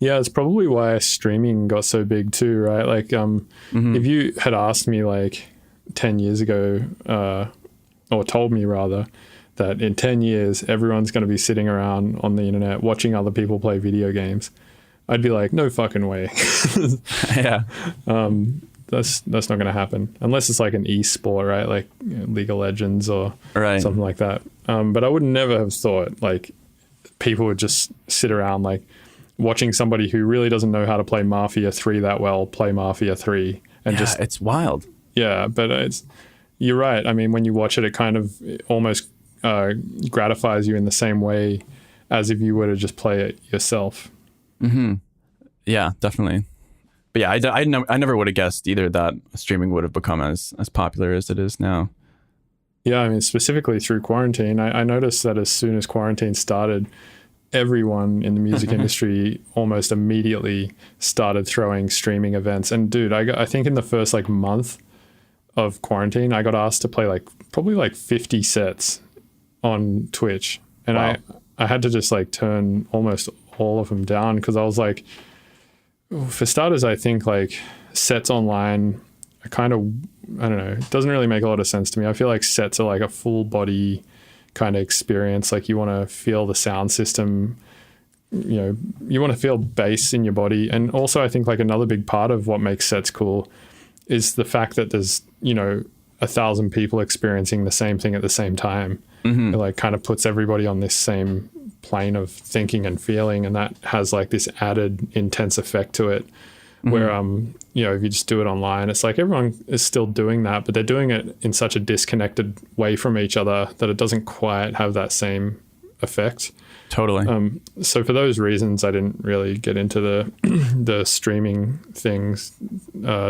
Yeah, it's probably why streaming got so big too, right? Like if you had asked me like 10 years ago, or told me rather, that in 10 years, everyone's going to be sitting around on the internet watching other people play video games, I'd be like, no fucking way. Yeah. That's not going to happen unless it's like an e-sport, right? Like League of Legends or something like that. But I would never have thought like people would just sit around like watching somebody who really doesn't know how to play Mafia 3 that well play Mafia 3 and it's wild. Yeah, but you're right. I mean, when you watch it, it kind of almost gratifies you in the same way as if you were to just play it yourself. Yeah, definitely. But yeah, I never would have guessed either that streaming would have become as popular as it is now. Yeah, I mean, specifically through quarantine, I noticed that as soon as quarantine started, everyone in the music industry almost immediately started throwing streaming events. And dude, I think in the first like month of quarantine, I got asked to play like probably like 50 sets on Twitch. And wow. I had to just like turn almost all of them down because I was like, for starters, I think like sets online are kind of, I don't know, it doesn't really make a lot of sense to me. I feel like sets are like a full body kind of experience. Like you want to feel the sound system, you want to feel bass in your body. And also I think like another big part of what makes sets cool is the fact that there's, 1,000 people experiencing the same thing at the same time. It like kind of puts everybody on this same plane of thinking and feeling, and that has like this added intense effect to it where if you just do it online, it's like everyone is still doing that, but they're doing it in such a disconnected way from each other that it doesn't quite have that same effect. Totally. So for those reasons, I didn't really get into the streaming things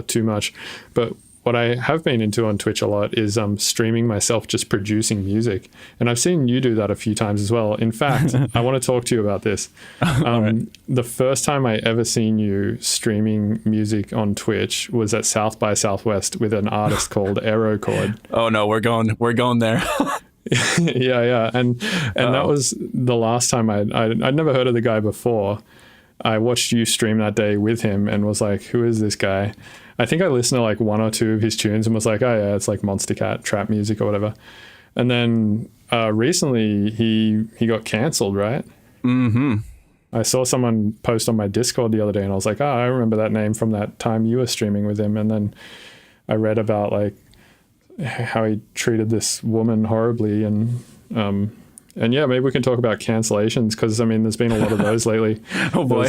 too much. But what I have been into on Twitch a lot is streaming myself just producing music. And I've seen you do that a few times as well. In fact, I want to talk to you about this. Right. The first time I ever seen you streaming music on Twitch was at South by Southwest with an artist called Aerochord. Oh no, we're going there. yeah. And that was the last time I'd never heard of the guy before. I watched you stream that day with him and was like, who is this guy? I think I listened to like one or two of his tunes and was like, oh yeah, it's like Monster Cat trap music or whatever. And then recently he got cancelled, right? Mm-hmm. I saw someone post on my Discord the other day and I was like, oh, I remember that name from that time you were streaming with him. And then I read about like how he treated this woman horribly and yeah, maybe we can talk about cancellations because I mean, there's been a lot of those lately. Oh boy!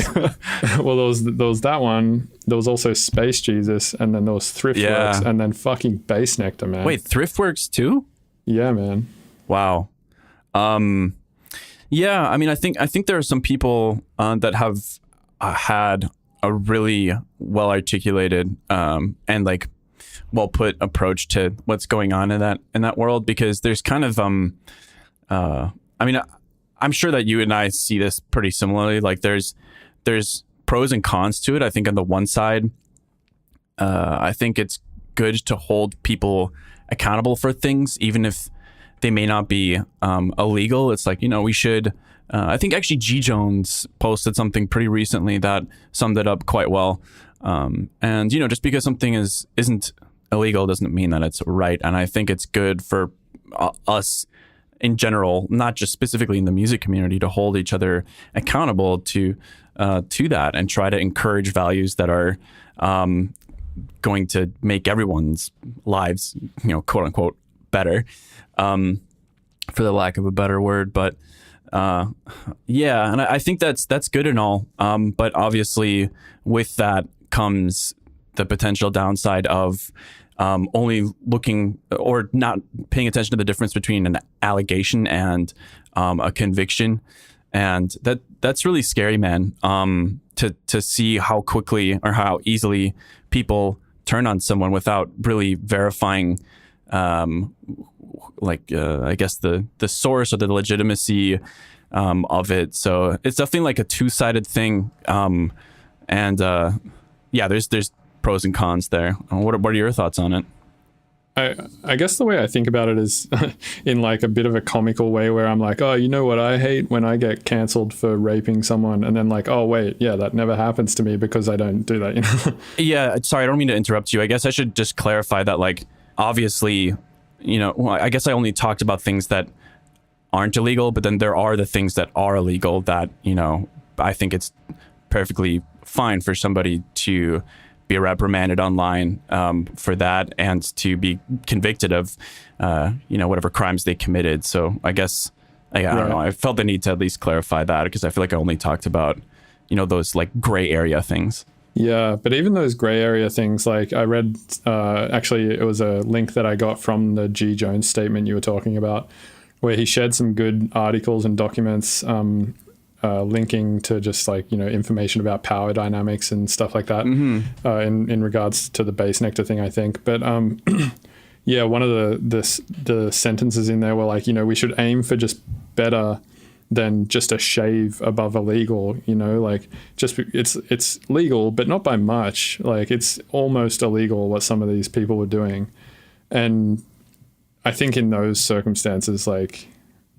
Well, there was that one. There was also Space Jesus, and then there was Thriftworks, and then fucking Bass Nectar, man. Wait, Thriftworks too? Yeah, man. Wow. Yeah, I mean, I think there are some people that have had a really well articulated and like well put approach to what's going on in that world because there's kind of I mean, I'm sure that you and I see this pretty similarly. Like there's pros and cons to it. I think on the one side, I think it's good to hold people accountable for things, even if they may not be illegal. It's like, we should, I think actually G Jones posted something pretty recently that summed it up quite well. And, just because something isn't illegal doesn't mean that it's right. And I think it's good for us in general, not just specifically in the music community, to hold each other accountable to that and try to encourage values that are going to make everyone's lives, quote unquote, better, for the lack of a better word. But yeah, and I think that's good and all. But obviously, with that comes the potential downside of only looking or not paying attention to the difference between an allegation and a conviction. And that's really scary, man, to see how quickly or how easily people turn on someone without really verifying, I guess, the source or the legitimacy of it. So it's definitely like a two-sided thing. Yeah, there's pros and cons there. What are your thoughts on it? I guess the way I think about it is in like a bit of a comical way where I'm like, oh, you know what I hate? When I get cancelled for raping someone and then like, oh, wait, yeah, that never happens to me because I don't do that, Yeah, sorry, I don't mean to interrupt you. I guess I should just clarify that, like, obviously, I guess I only talked about things that aren't illegal, but then there are the things that are illegal that, I think it's perfectly fine for somebody to be reprimanded online for that and to be convicted of, whatever crimes they committed. So I guess, I don't know, I felt the need to at least clarify that because I feel like I only talked about, those like gray area things. Yeah, but even those gray area things, like I read, actually it was a link that I got from the G Jones statement you were talking about, where he shared some good articles and documents linking to just like, information about power dynamics and stuff like that, in regards to the Bass Nectar thing, I think. But yeah, one of the sentences in there were like, we should aim for just better than just a shave above illegal, like just it's legal, but not by much. Like it's almost illegal what some of these people were doing. And I think in those circumstances, like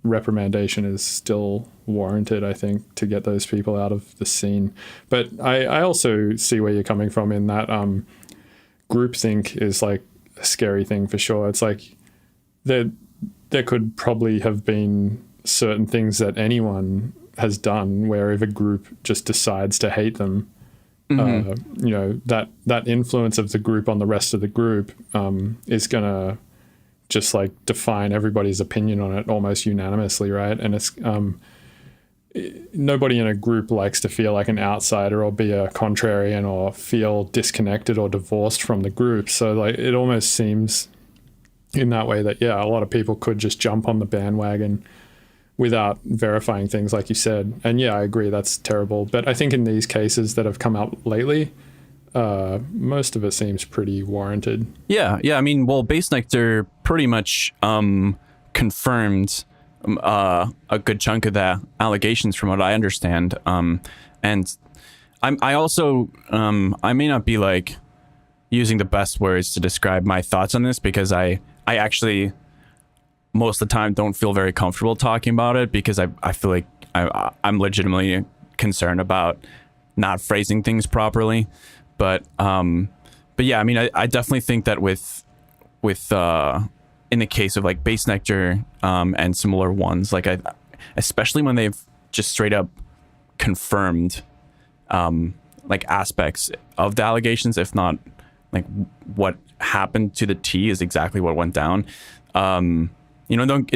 reprimandation is still warranted, I think, to get those people out of the scene. But I also see where you're coming from in that groupthink is like a scary thing for sure. It's like there could probably have been certain things that anyone has done where if a group just decides to hate them, that influence of the group on the rest of the group is gonna just like define everybody's opinion on it almost unanimously, right? And it's nobody in a group likes to feel like an outsider or be a contrarian or feel disconnected or divorced from the group. So like it almost seems in that way that, yeah, a lot of people could just jump on the bandwagon without verifying things, like you said. And yeah, I agree, that's terrible. But I think in these cases that have come out lately, most of it seems pretty warranted. Yeah. I mean, well, Base Nectar pretty much confirmed a good chunk of the allegations from what I understand. And I also I may not be like using the best words to describe my thoughts on this, because I actually most of the time don't feel very comfortable talking about it, because I feel like I'm legitimately concerned about not phrasing things properly. But yeah, I mean, I definitely think that with in the case of like Base Nectar and similar ones, like especially when they've just straight up confirmed like aspects of the allegations, if not like what happened to the T is exactly what went down. In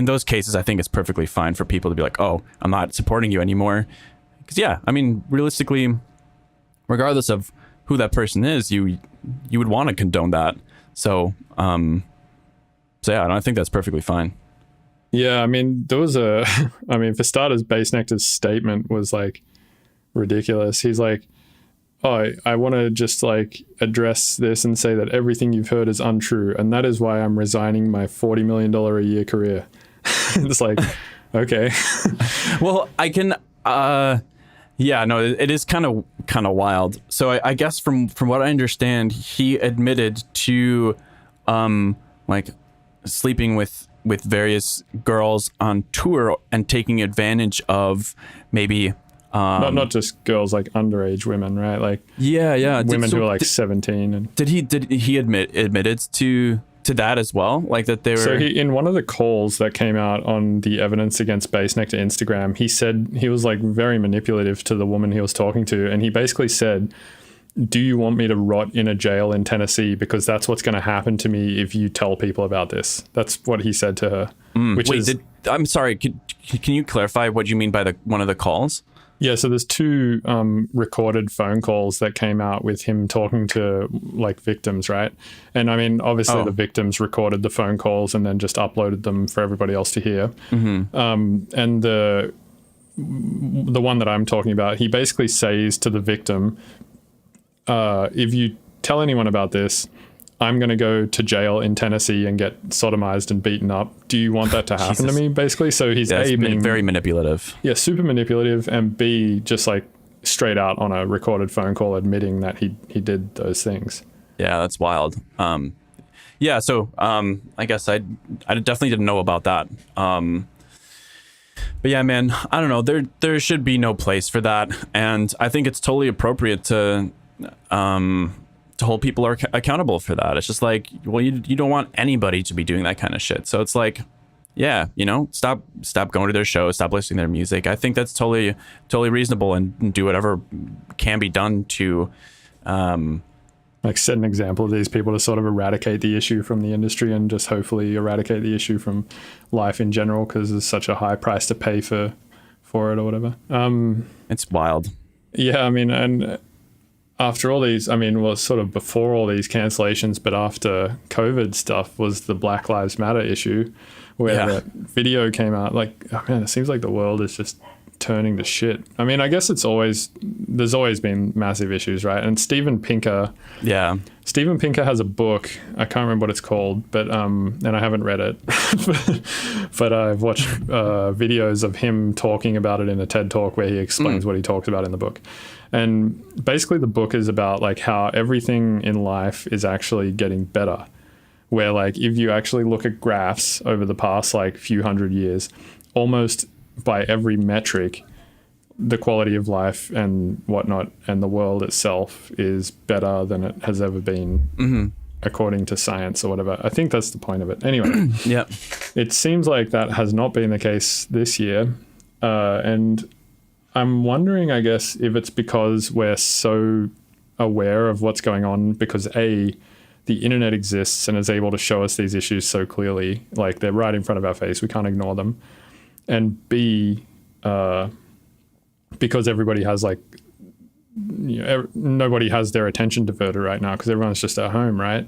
those cases, I think it's perfectly fine for people to be like, oh, I'm not supporting you anymore. Because yeah, I mean, realistically, regardless of who that person is, you would want to condone that. So yeah, I think that's perfectly fine. Yeah, I mean, there was for starters, Base Nectar's statement was like ridiculous. He's like, oh, I want to just like address this and say that everything you've heard is untrue, and that is why I'm resigning my $40 million a year career. It's like, okay. Well, I can, yeah, no, it is kind of wild. So I guess from what I understand, he admitted to like sleeping with various girls on tour and taking advantage of maybe not just girls, like underage women, right? Like yeah, women who are like 17. And did he admitted to that as well, like that they were? So he, in one of the calls that came out on the evidence against Base Nectar Instagram, he said he was like very manipulative to the woman he was talking to, and he basically said, do you want me to rot in a jail in Tennessee, because that's what's going to happen to me if you tell people about this? That's what he said to her. I'm sorry, can you clarify what you mean by one of the calls? Yeah, so there's two recorded phone calls that came out with him talking to like victims, right? And I mean, obviously the victims recorded the phone calls and then just uploaded them for everybody else to hear. Mm-hmm. And the one that I'm talking about, he basically says to the victim, if you tell anyone about this, I'm going to go to jail in Tennessee and get sodomized and beaten up. Do you want that to happen to me, basically? So he's being very manipulative. Yeah, super manipulative, and B, just like straight out on a recorded phone call admitting that he did those things. Yeah, that's wild. Yeah, so I guess I definitely didn't know about that. But yeah, man, I don't know. There should be no place for that, and I think it's totally appropriate to hold people accountable for that. It's just like, well, you don't want anybody to be doing that kind of shit. So it's like, yeah, stop going to their shows, stop listening to their music. I think that's totally reasonable, and do whatever can be done to like set an example of these people to sort of eradicate the issue from the industry, and just hopefully eradicate the issue from life in general, because there's such a high price to pay for it or whatever. It's wild. Yeah, I mean, and after all these, I mean, well, sort of before all these cancellations, but after COVID stuff, was the Black Lives Matter issue, where that video came out. Like, oh man, it seems like the world is just turning to shit. I mean, I guess there's always been massive issues, right? And Steven Pinker has a book. I can't remember what it's called, but and I haven't read it, but I've watched videos of him talking about it in a TED Talk where he explains what he talks about in the book. And basically the book is about like how everything in life is actually getting better, where like if you actually look at graphs over the past like few hundred years, almost by every metric, the quality of life and whatnot and the world itself is better than it has ever been, according to science or whatever. I think that's the point of it. Anyway, yeah, it seems like that has not been the case this year, and I'm wondering, I guess, if it's because we're so aware of what's going on, because A, the internet exists and is able to show us these issues so clearly, like they're right in front of our face, we can't ignore them. And B, because everybody has like, nobody has their attention diverted right now because everyone's just at home, right?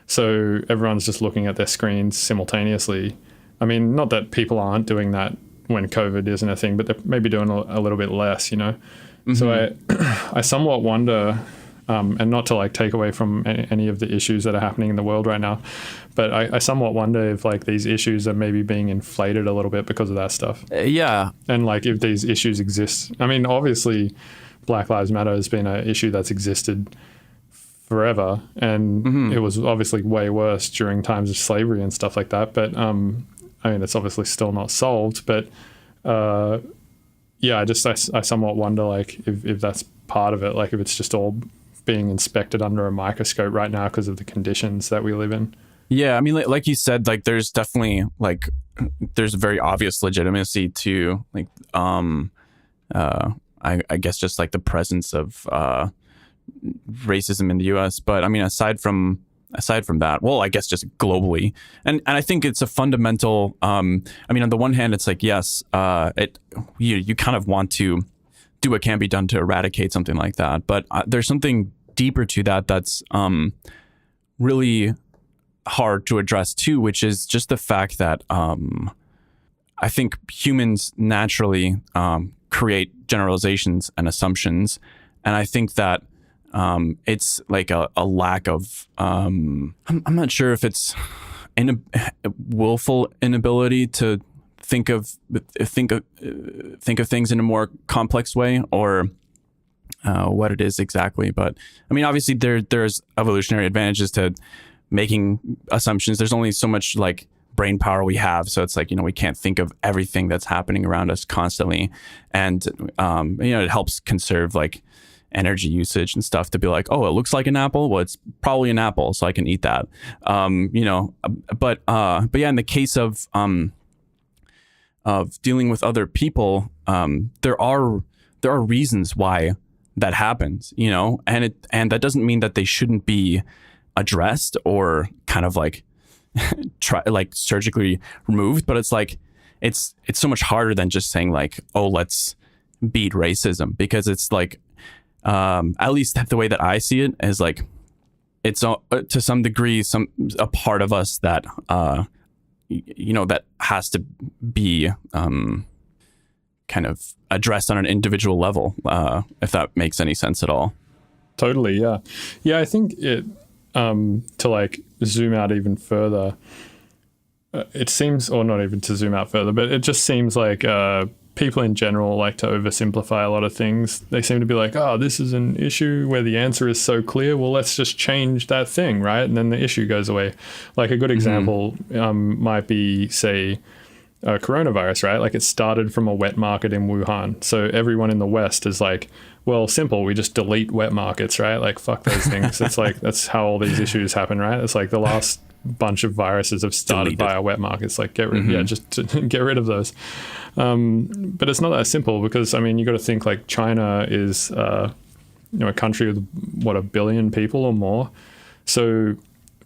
So everyone's just looking at their screens simultaneously. I mean, not that people aren't doing that when COVID isn't a thing, but they're maybe doing a little bit less, So I somewhat wonder, And not to like take away from any of the issues that are happening in the world right now, but I somewhat wonder if like these issues are maybe being inflated a little bit because of that stuff. Yeah. And like if these issues exist, I mean, obviously Black Lives Matter has been an issue that's existed forever, and it was obviously way worse during times of slavery and stuff like that. But I mean, it's obviously still not solved. But yeah, I somewhat wonder like if that's part of it, like if it's just all being inspected under a microscope right now because of the conditions that we live in. Yeah, I mean, like you said, like there's definitely like there's a very obvious legitimacy to like I guess just like the presence of racism in the U.S. But I mean, aside from that, well, I guess just globally, and I think it's a fundamental. I mean, on the one hand, it's like yes, you kind of want to do what can be done to eradicate something like that, but there's something deeper to that that's really hard to address too, which is just the fact that I think humans naturally create generalizations and assumptions, and I think that it's like a lack of I'm not sure if it's willful inability to think of things in a more complex way, or what it is exactly. But I mean, obviously there's evolutionary advantages to making assumptions. There's only so much like brain power we have, so it's like, we can't think of everything that's happening around us constantly, and it helps conserve like energy usage and stuff to be like, oh, it looks like an apple, well, it's probably an apple, so I can eat that. But yeah, in the case of dealing with other people, there are reasons why that happens, and that doesn't mean that they shouldn't be addressed or kind of like surgically removed, but it's like it's so much harder than just saying like, oh, let's beat racism, because it's like at least the way that I see it is like it's to some degree a part of us that that has to be kind of addressed on an individual level, if that makes any sense at all. Totally, yeah. Yeah, I think it, to like zoom out even further, it seems, or not even to zoom out further, but it just seems like people in general like to oversimplify a lot of things. They seem to be like, oh, this is an issue where the answer is so clear, well, let's just change that thing, right? And then the issue goes away. Like a good example might be, say, coronavirus, right? Like it started from a wet market in Wuhan. So everyone in the West is like, well, simple, we just delete wet markets, right? Like, fuck those things. It's like, that's how all these issues happen, right? It's like the last bunch of viruses have started via wet markets. Like, get rid, just to get rid of those. But it's not that simple, because I mean, you got to think like China is, a country with 1 billion people or more. So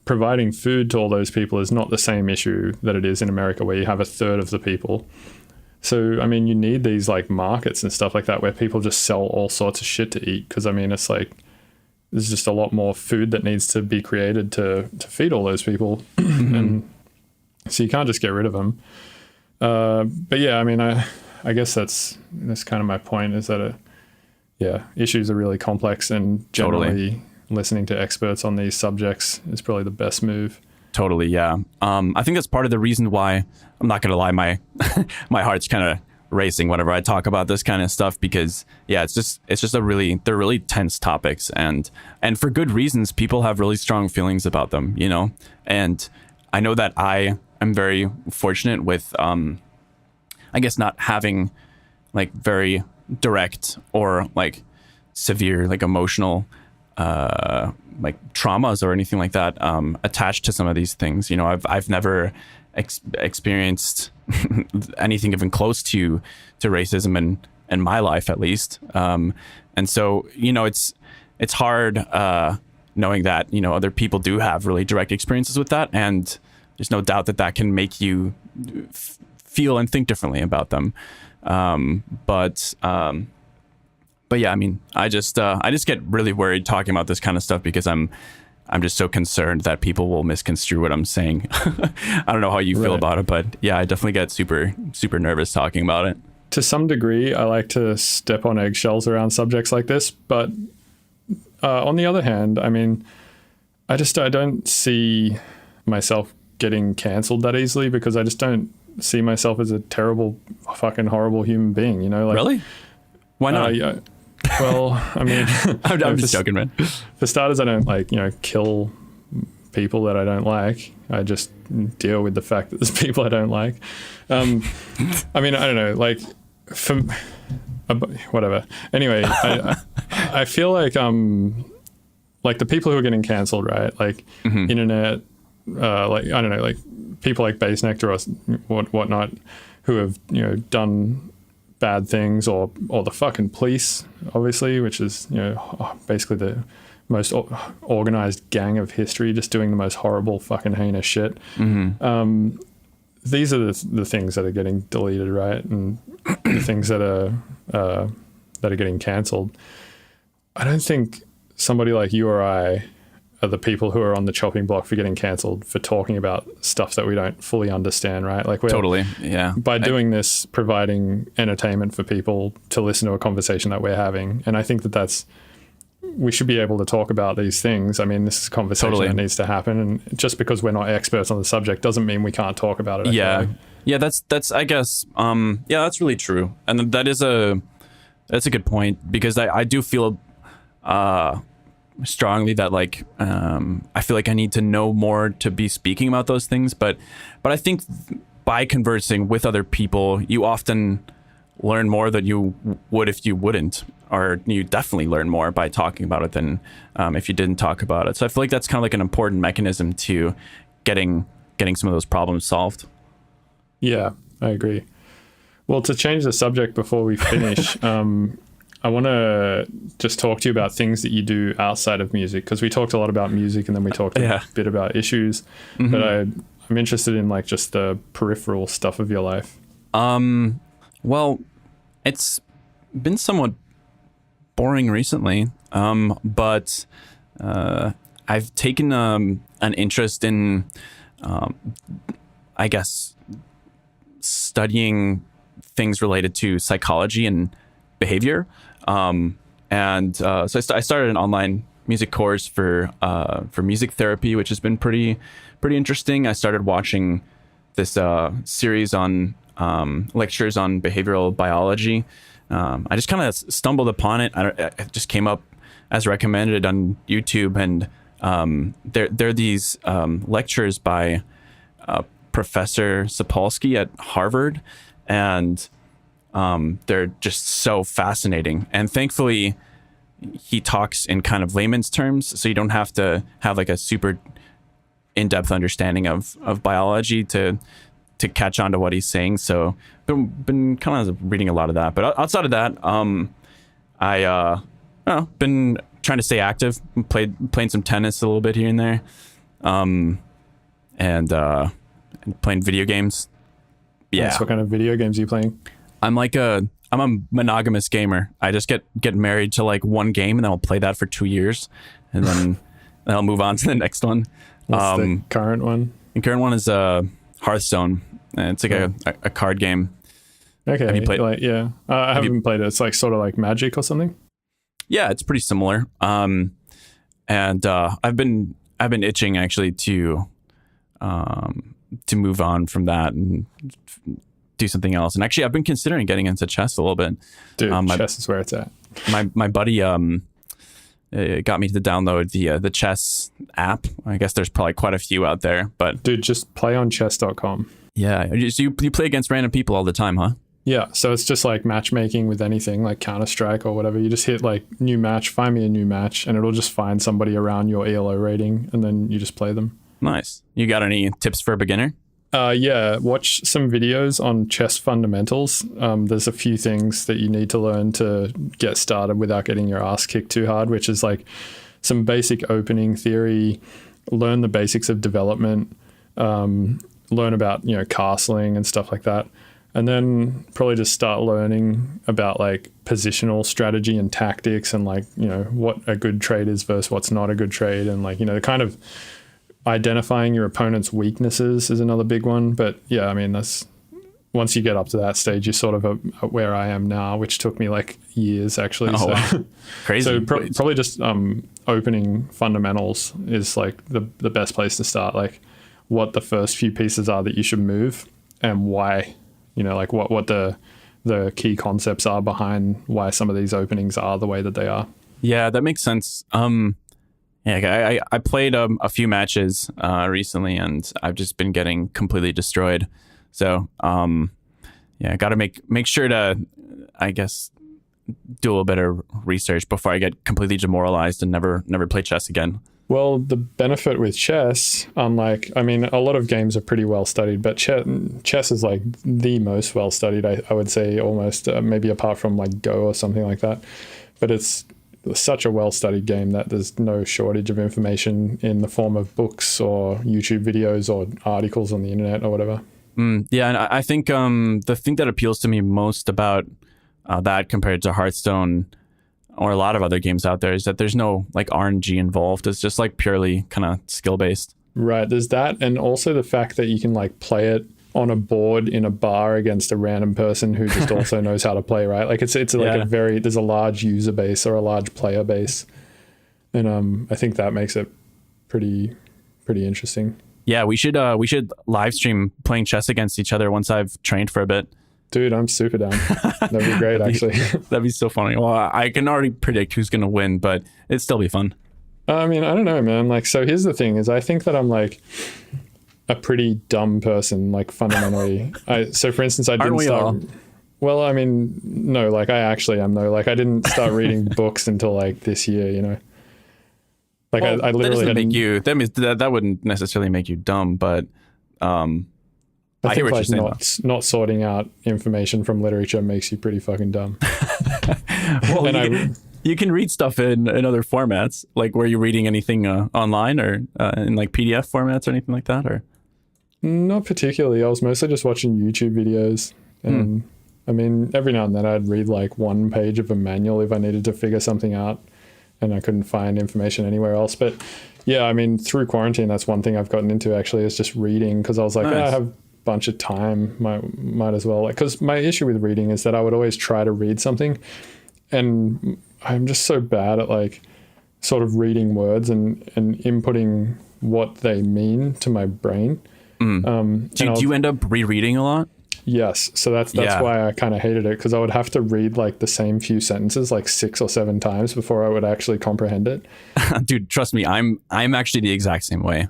providing food to all those people is not the same issue that it is in America, where you have 1/3 of the people. So, I mean, you need these like markets and stuff like that where people just sell all sorts of shit to eat. Because I mean, it's like, there's just a lot more food that needs to be created to feed all those people. And so you can't just get rid of them. But yeah, I mean, I guess that's kind of my point, is that issues are really complex, and generally listening to experts on these subjects is probably the best move. Totally, yeah. I think that's part of the reason why, I'm not going to lie, my my heart's kind of racing whenever I talk about this kind of stuff, because it's just they're really tense topics, and for good reasons. People have really strong feelings about them, and I know that I am very fortunate with I guess not having like very direct or like severe like emotional like traumas or anything like that attached to some of these things. I've never experienced anything even close to racism in my life, at least. And so, it's hard knowing that, other people do have really direct experiences with that. And there's no doubt that can make you feel and think differently about them. But yeah, I mean, I just get really worried talking about this kind of stuff, because I'm just so concerned that people will misconstrue what I'm saying. I don't know how you feel about it, but yeah, I definitely get super, super nervous talking about it. To some degree, I like to step on eggshells around subjects like this, but on the other hand, I mean, I don't see myself getting cancelled that easily because I just don't see myself as a terrible, fucking horrible human being. You know, like Really? Why not? Yeah. Well, I mean, I'm just joking, man. For starters, I don't like, kill people that I don't like. I just deal with the fact that there's people I don't like. I mean, I don't know, like whatever. Anyway, I feel like the people who are getting cancelled, right? Like internet, like I don't know, like people like Base Nectar or whatnot, who have done bad things, or the fucking police, obviously, which is basically the most organized gang of history, just doing the most horrible fucking heinous shit. These are the things that are getting deleted, right? And the things that are getting cancelled. I don't think somebody like you or I are the people who are on the chopping block for getting cancelled for talking about stuff that we don't fully understand, right? Like we're Totally, yeah. By doing this, providing entertainment for people to listen to a conversation that we're having. And I think we should be able to talk about these things. I mean, this is a conversation that needs to happen. And just because we're not experts on the subject doesn't mean we can't talk about it. Yeah. Yeah, that's I guess, that's really true. And that's a good point, because I do feel strongly that like I feel like I need to know more to be speaking about those things, but I think by conversing with other people, you often learn more than you would if you wouldn't, or you definitely learn more by talking about it than if you didn't talk about it. So I feel like that's kind of like an important mechanism to getting some of those problems solved. Yeah, I agree. Well, to change the subject before we finish, I want to just talk to you about things that you do outside of music, because we talked a lot about music and then we talked a bit about issues, but I'm interested in like just the peripheral stuff of your life. Well, it's been somewhat boring recently, but I've taken an interest in, I guess, studying things related to psychology and behavior. So I started an online music course for music therapy, which has been pretty interesting. I started watching this series on lectures on behavioral biology. I just kind of stumbled upon it. It just came up as recommended on YouTube, and there are these lectures by Professor Sapolsky at Harvard, and they're just so fascinating. And thankfully, he talks in kind of layman's terms, so you don't have to have like a super in-depth understanding of biology to catch on to what he's saying. So been kind of reading a lot of that. But outside of that, I been trying to stay active, playing some tennis a little bit here and there, and playing video games. Yeah. So what kind of video games are you playing? I'm a monogamous gamer. I just get married to like one game, and then I'll play that for 2 years, and then I'll move on to the next one. What's the current one? The current one is Hearthstone. It's like a card game. Okay. Have you played? I haven't played it. It's like sort of like Magic or something. Yeah, it's pretty similar. And I've been itching actually to move on from that and do something else. And actually, I've been considering getting into chess a little bit. Dude, chess is where it's at. My buddy got me to download the chess app. I guess there's probably quite a few out there, but dude, just play on chess.com. Yeah, so you play against random people all the time, huh? Yeah, so it's just like matchmaking with anything, like Counter-Strike or whatever. You just hit like new match, find me a new match, and it'll just find somebody around your ELO rating, and then you just play them. Nice. You got any tips for a beginner? Yeah, watch some videos on chess fundamentals. There's a few things that you need to learn to get started without getting your ass kicked too hard, which is like some basic opening theory, learn the basics of development, learn about, castling and stuff like that. And then probably just start learning about like positional strategy and tactics and like, what a good trade is versus what's not a good trade. And like, the kind of identifying your opponent's weaknesses is another big one. But yeah, I mean, that's once you get up to that stage, you're sort of at where I am now, which took me like years actually. Oh, wow. Crazy. So probably just opening fundamentals is like the best place to start. Like what the first few pieces are that you should move and why, like what the key concepts are behind why some of these openings are the way that they are. Yeah, that makes sense. Yeah, I played a few matches recently, and I've just been getting completely destroyed. So, yeah, I got to make sure to, I guess, do a little bit of research before I get completely demoralized and never play chess again. Well, the benefit with chess, unlike, I mean, a lot of games are pretty well studied, but chess is like the most well studied, I would say, almost, maybe apart from like Go or something like that. But it's such a well studied game that there's no shortage of information in the form of books or YouTube videos or articles on the internet or whatever. Yeah, and I think the thing that appeals to me most about that compared to Hearthstone or a lot of other games out there is that there's no like RNG involved. It's just like purely kind of skill based. Right. There's that, and also the fact that you can like play it on a board in a bar against a random person who just also knows how to play, right? Like it's like there's a large user base or a large player base, and I think that makes it pretty interesting. Yeah, we should live stream playing chess against each other once I've trained for a bit. Dude, I'm super down. That'd be great, actually. That'd be so funny. Well, I can already predict who's going to win, but it'd still be fun. I mean, I don't know, man. Like, so here's the thing is I think that I'm like a pretty dumb person, like fundamentally. So for instance, I didn't start... All? Well, I mean, no, like I actually am though. Like I didn't start reading books until like this year, Like well, I literally that make you. That means that wouldn't necessarily make you dumb, but I think like not sorting out information from literature makes you pretty fucking dumb. Well, you can read stuff in other formats. Like, were you reading anything online or in like PDF formats or anything like that? Or not particularly. I was mostly just watching YouTube videos, and I mean, every now and then I'd read like one page of a manual if I needed to figure something out, and I couldn't find information anywhere else. But yeah, I mean, through quarantine, that's one thing I've gotten into actually is just reading, because I was like, nice. I have bunch of time, might as well, because my issue with reading is that I would always try to read something and I'm just so bad at like sort of reading words and inputting what they mean to my brain. Do you end up rereading a lot? Yes, so that's why I kind of hated it, because I would have to read like the same few sentences like 6 or 7 times before I would actually comprehend it. Dude, trust me, I'm actually the exact same way.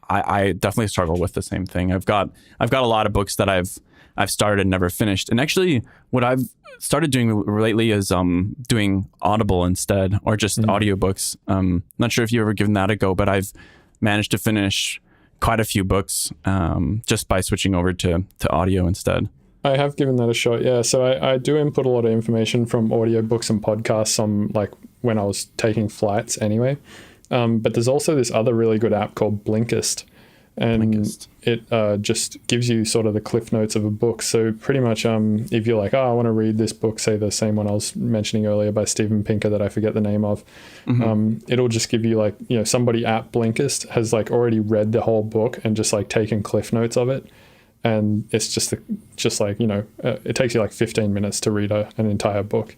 I definitely struggle with the same thing. I've got a lot of books that I've started and never finished. And actually, what I've started doing lately is doing Audible instead, or just audiobooks. Not sure if you've ever given that a go, but I've managed to finish quite a few books just by switching over to audio instead. I have given that a shot, yeah. So I do input a lot of information from audiobooks and podcasts on like when I was taking flights anyway. But there's also this other really good app called Blinkist, and it just gives you sort of the cliff notes of a book. So pretty much if you're like, I want to read this book, say the same one I was mentioning earlier by Steven Pinker that I forget the name of, it'll just give you like, somebody at Blinkist has like already read the whole book and just like taken cliff notes of it. And it's just like, it takes you like 15 minutes to read an entire book.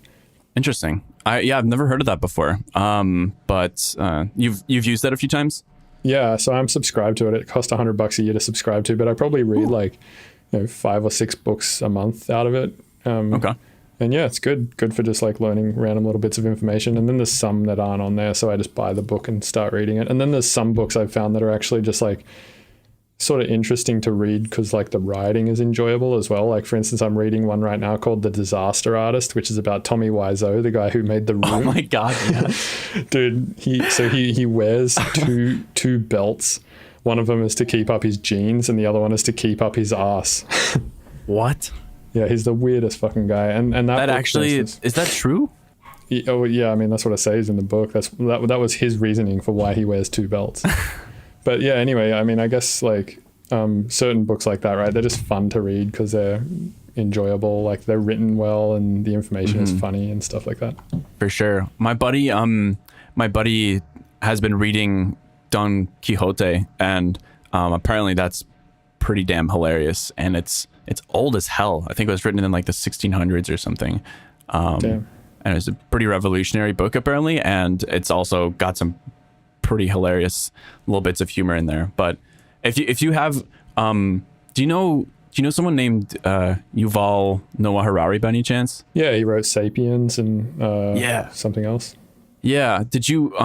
Interesting. I've never heard of that before. But you've used that a few times? Yeah, so I'm subscribed to it. It costs $100 a year to subscribe to, but I probably read 5 or 6 books a month out of it. Okay. And yeah, it's good for just like learning random little bits of information. And then there's some that aren't on there, so I just buy the book and start reading it. And then there's some books I've found that are actually just like sort of interesting to read because like the writing is enjoyable as well. Like for instance, I'm reading one right now called The Disaster Artist, which is about Tommy Wiseau, the guy who made The Room. Oh my God, yeah. Dude, he wears two belts. One of them is to keep up his jeans and the other one is to keep up his ass. What? Yeah, he's the weirdest fucking guy. And that actually, is that true? Oh yeah, I mean that's what it says in the book. That was his reasoning for why he wears 2 belts. But yeah, anyway, I mean, I guess like certain books like that, right? They're just fun to read because they're enjoyable, like they're written well and the information is funny and stuff like that. For sure. My buddy has been reading Don Quixote, and apparently that's pretty damn hilarious, and it's old as hell. I think it was written in like the 1600s or something. Damn. And it's a pretty revolutionary book apparently, and it's also got some pretty hilarious little bits of humor in there. But if you have, do you know someone named Yuval Noah Harari by any chance? Yeah, he wrote *Sapiens* and something else. Yeah. Did you?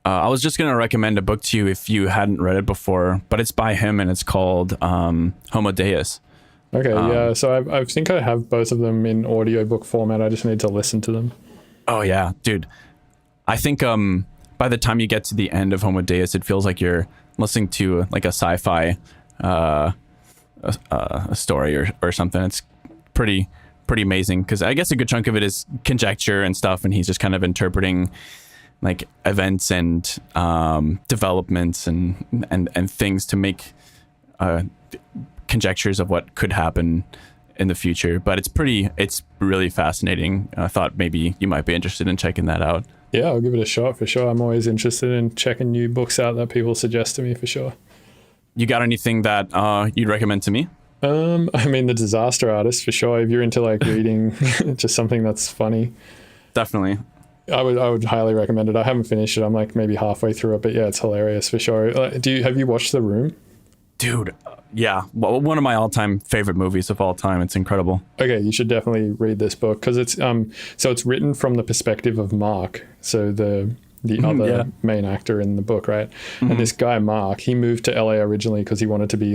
I was just gonna recommend a book to you if you hadn't read it before, but it's by him and it's called Homo Deus. Okay, yeah. So I think I have both of them in audiobook format. I just need to listen to them. Oh yeah, dude. I think by the time you get to the end of Homo Deus, it feels like you're listening to like a sci-fi a story or something. It's pretty amazing, because I guess a good chunk of it is conjecture and stuff, and he's just kind of interpreting like events and developments and things to make conjectures of what could happen in the future. But it's really fascinating. I thought maybe you might be interested in checking that out. Yeah, I'll give it a shot for sure. I'm always interested in checking new books out that people suggest to me for sure. You got anything that you'd recommend to me? I mean, The Disaster Artist for sure. If you're into like reading just something that's funny, definitely. I would highly recommend it. I haven't finished it. I'm like maybe halfway through it, but yeah, it's hilarious for sure. Have you watched The Room? Dude, yeah. Well, one of my all-time favorite movies of all time. It's incredible. Okay, you should definitely read this book, because it's so it's written from the perspective of Mark, so the other main actor in the book, right? Mm-hmm. And this guy Mark, he moved to LA originally because he wanted to be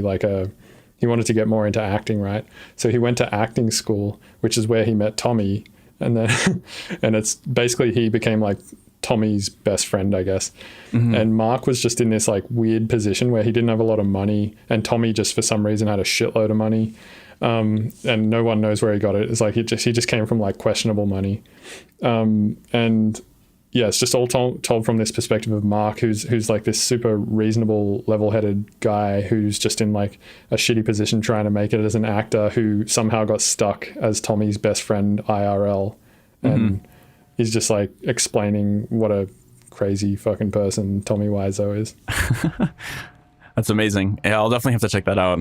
he wanted to get more into acting, right? So he went to acting school, which is where he met Tommy, and then and it's basically he became like Tommy's best friend, I guess. Mm-hmm. And Mark was just in this like weird position where he didn't have a lot of money, and Tommy just for some reason had a shitload of money, and no one knows where he got it. It's like he just came from like questionable money, and yeah, it's just all told from this perspective of Mark, who's like this super reasonable, level-headed guy who's just in like a shitty position trying to make it as an actor, who somehow got stuck as Tommy's best friend IRL, and he's just like explaining what a crazy fucking person Tommy Wiseau is. That's amazing. Yeah, I'll definitely have to check that out.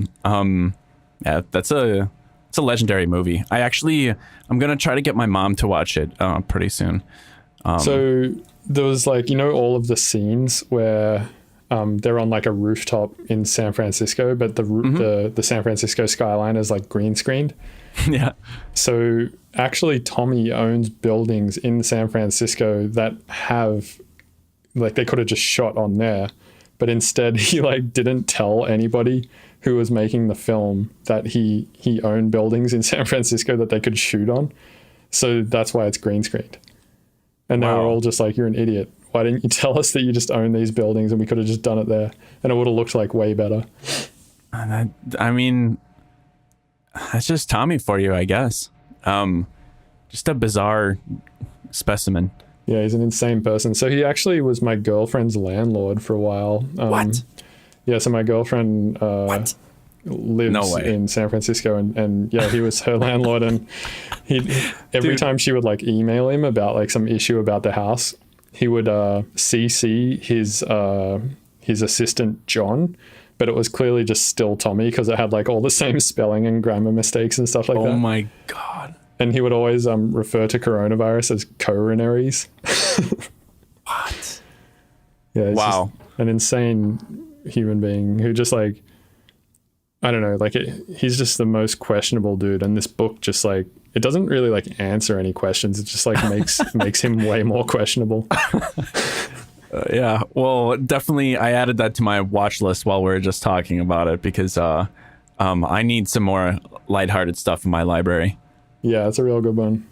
Yeah, it's a legendary movie. I'm gonna try to get my mom to watch it pretty soon. So there was like, all of the scenes where they're on like a rooftop in San Francisco, but the San Francisco skyline is like green screened. Yeah. So actually Tommy owns buildings in San Francisco that have like, they could have just shot on there, but instead he like didn't tell anybody who was making the film that he owned buildings in San Francisco that they could shoot on. So that's why it's green screened. And they were all just like, you're an idiot. Why didn't you tell us that you just own these buildings and we could have just done it there? And it would have looked like way better. I mean, that's just Tommy for you, I guess. Just a bizarre specimen. Yeah, he's an insane person. So he actually was my girlfriend's landlord for a while. What? Yeah, so my girlfriend lives in San Francisco, and yeah, he was her landlord, and every time she would like email him about like some issue about the house, he would CC his assistant John, but it was clearly just still Tommy because it had like all the same spelling and grammar mistakes and stuff like that. Oh my god. And he would always refer to coronavirus as coronaries. What? Yeah, it's just an insane human being who just like, I don't know, like he's just the most questionable dude. And this book just like, it doesn't really like answer any questions. It just like makes him way more questionable. Yeah, well, definitely I added that to my watch list while we were just talking about it because I need some more lighthearted stuff in my library. Yeah, it's a real good one.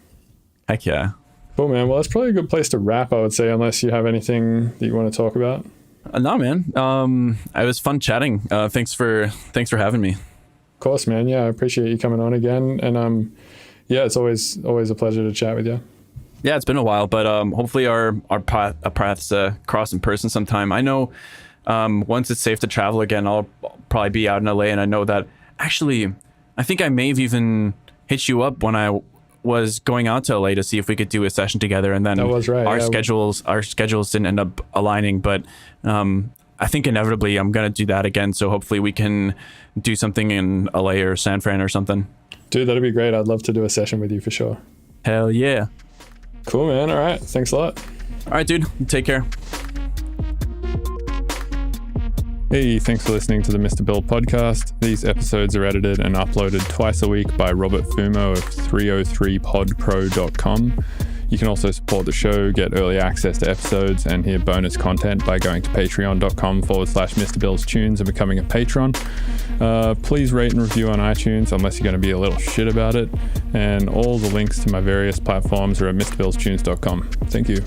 Heck yeah. Cool, man. Well, that's probably a good place to wrap, I would say, unless you have anything that you want to talk about. No, man. It was fun chatting. Thanks for having me. Of course, man. Yeah, I appreciate you coming on again. And yeah, it's always a pleasure to chat with you. Yeah, it's been a while, but hopefully our paths cross in person sometime. I know once it's safe to travel again, I'll probably be out in LA, and I know that actually, I think I may have even hit you up when I was going out to LA to see if we could do a session together, and then that was right. Our schedules didn't end up aligning, but I think inevitably I'm going to do that again. So hopefully we can do something in LA or San Fran or something. Dude, that'd be great. I'd love to do a session with you for sure. Hell yeah. Cool, man. All right. Thanks a lot. All right, dude. Take care. Hey, thanks for listening to the Mr. Bill podcast. These episodes are edited and uploaded twice a week by Robert Fumo of 303podpro.com. You can also support the show, get early access to episodes, and hear bonus content by going to patreon.com/Mr. Bill's Tunes and becoming a patron. Please rate and review on iTunes unless you're going to be a little shit about it. And all the links to my various platforms are at MrBillsTunes.com. Thank you.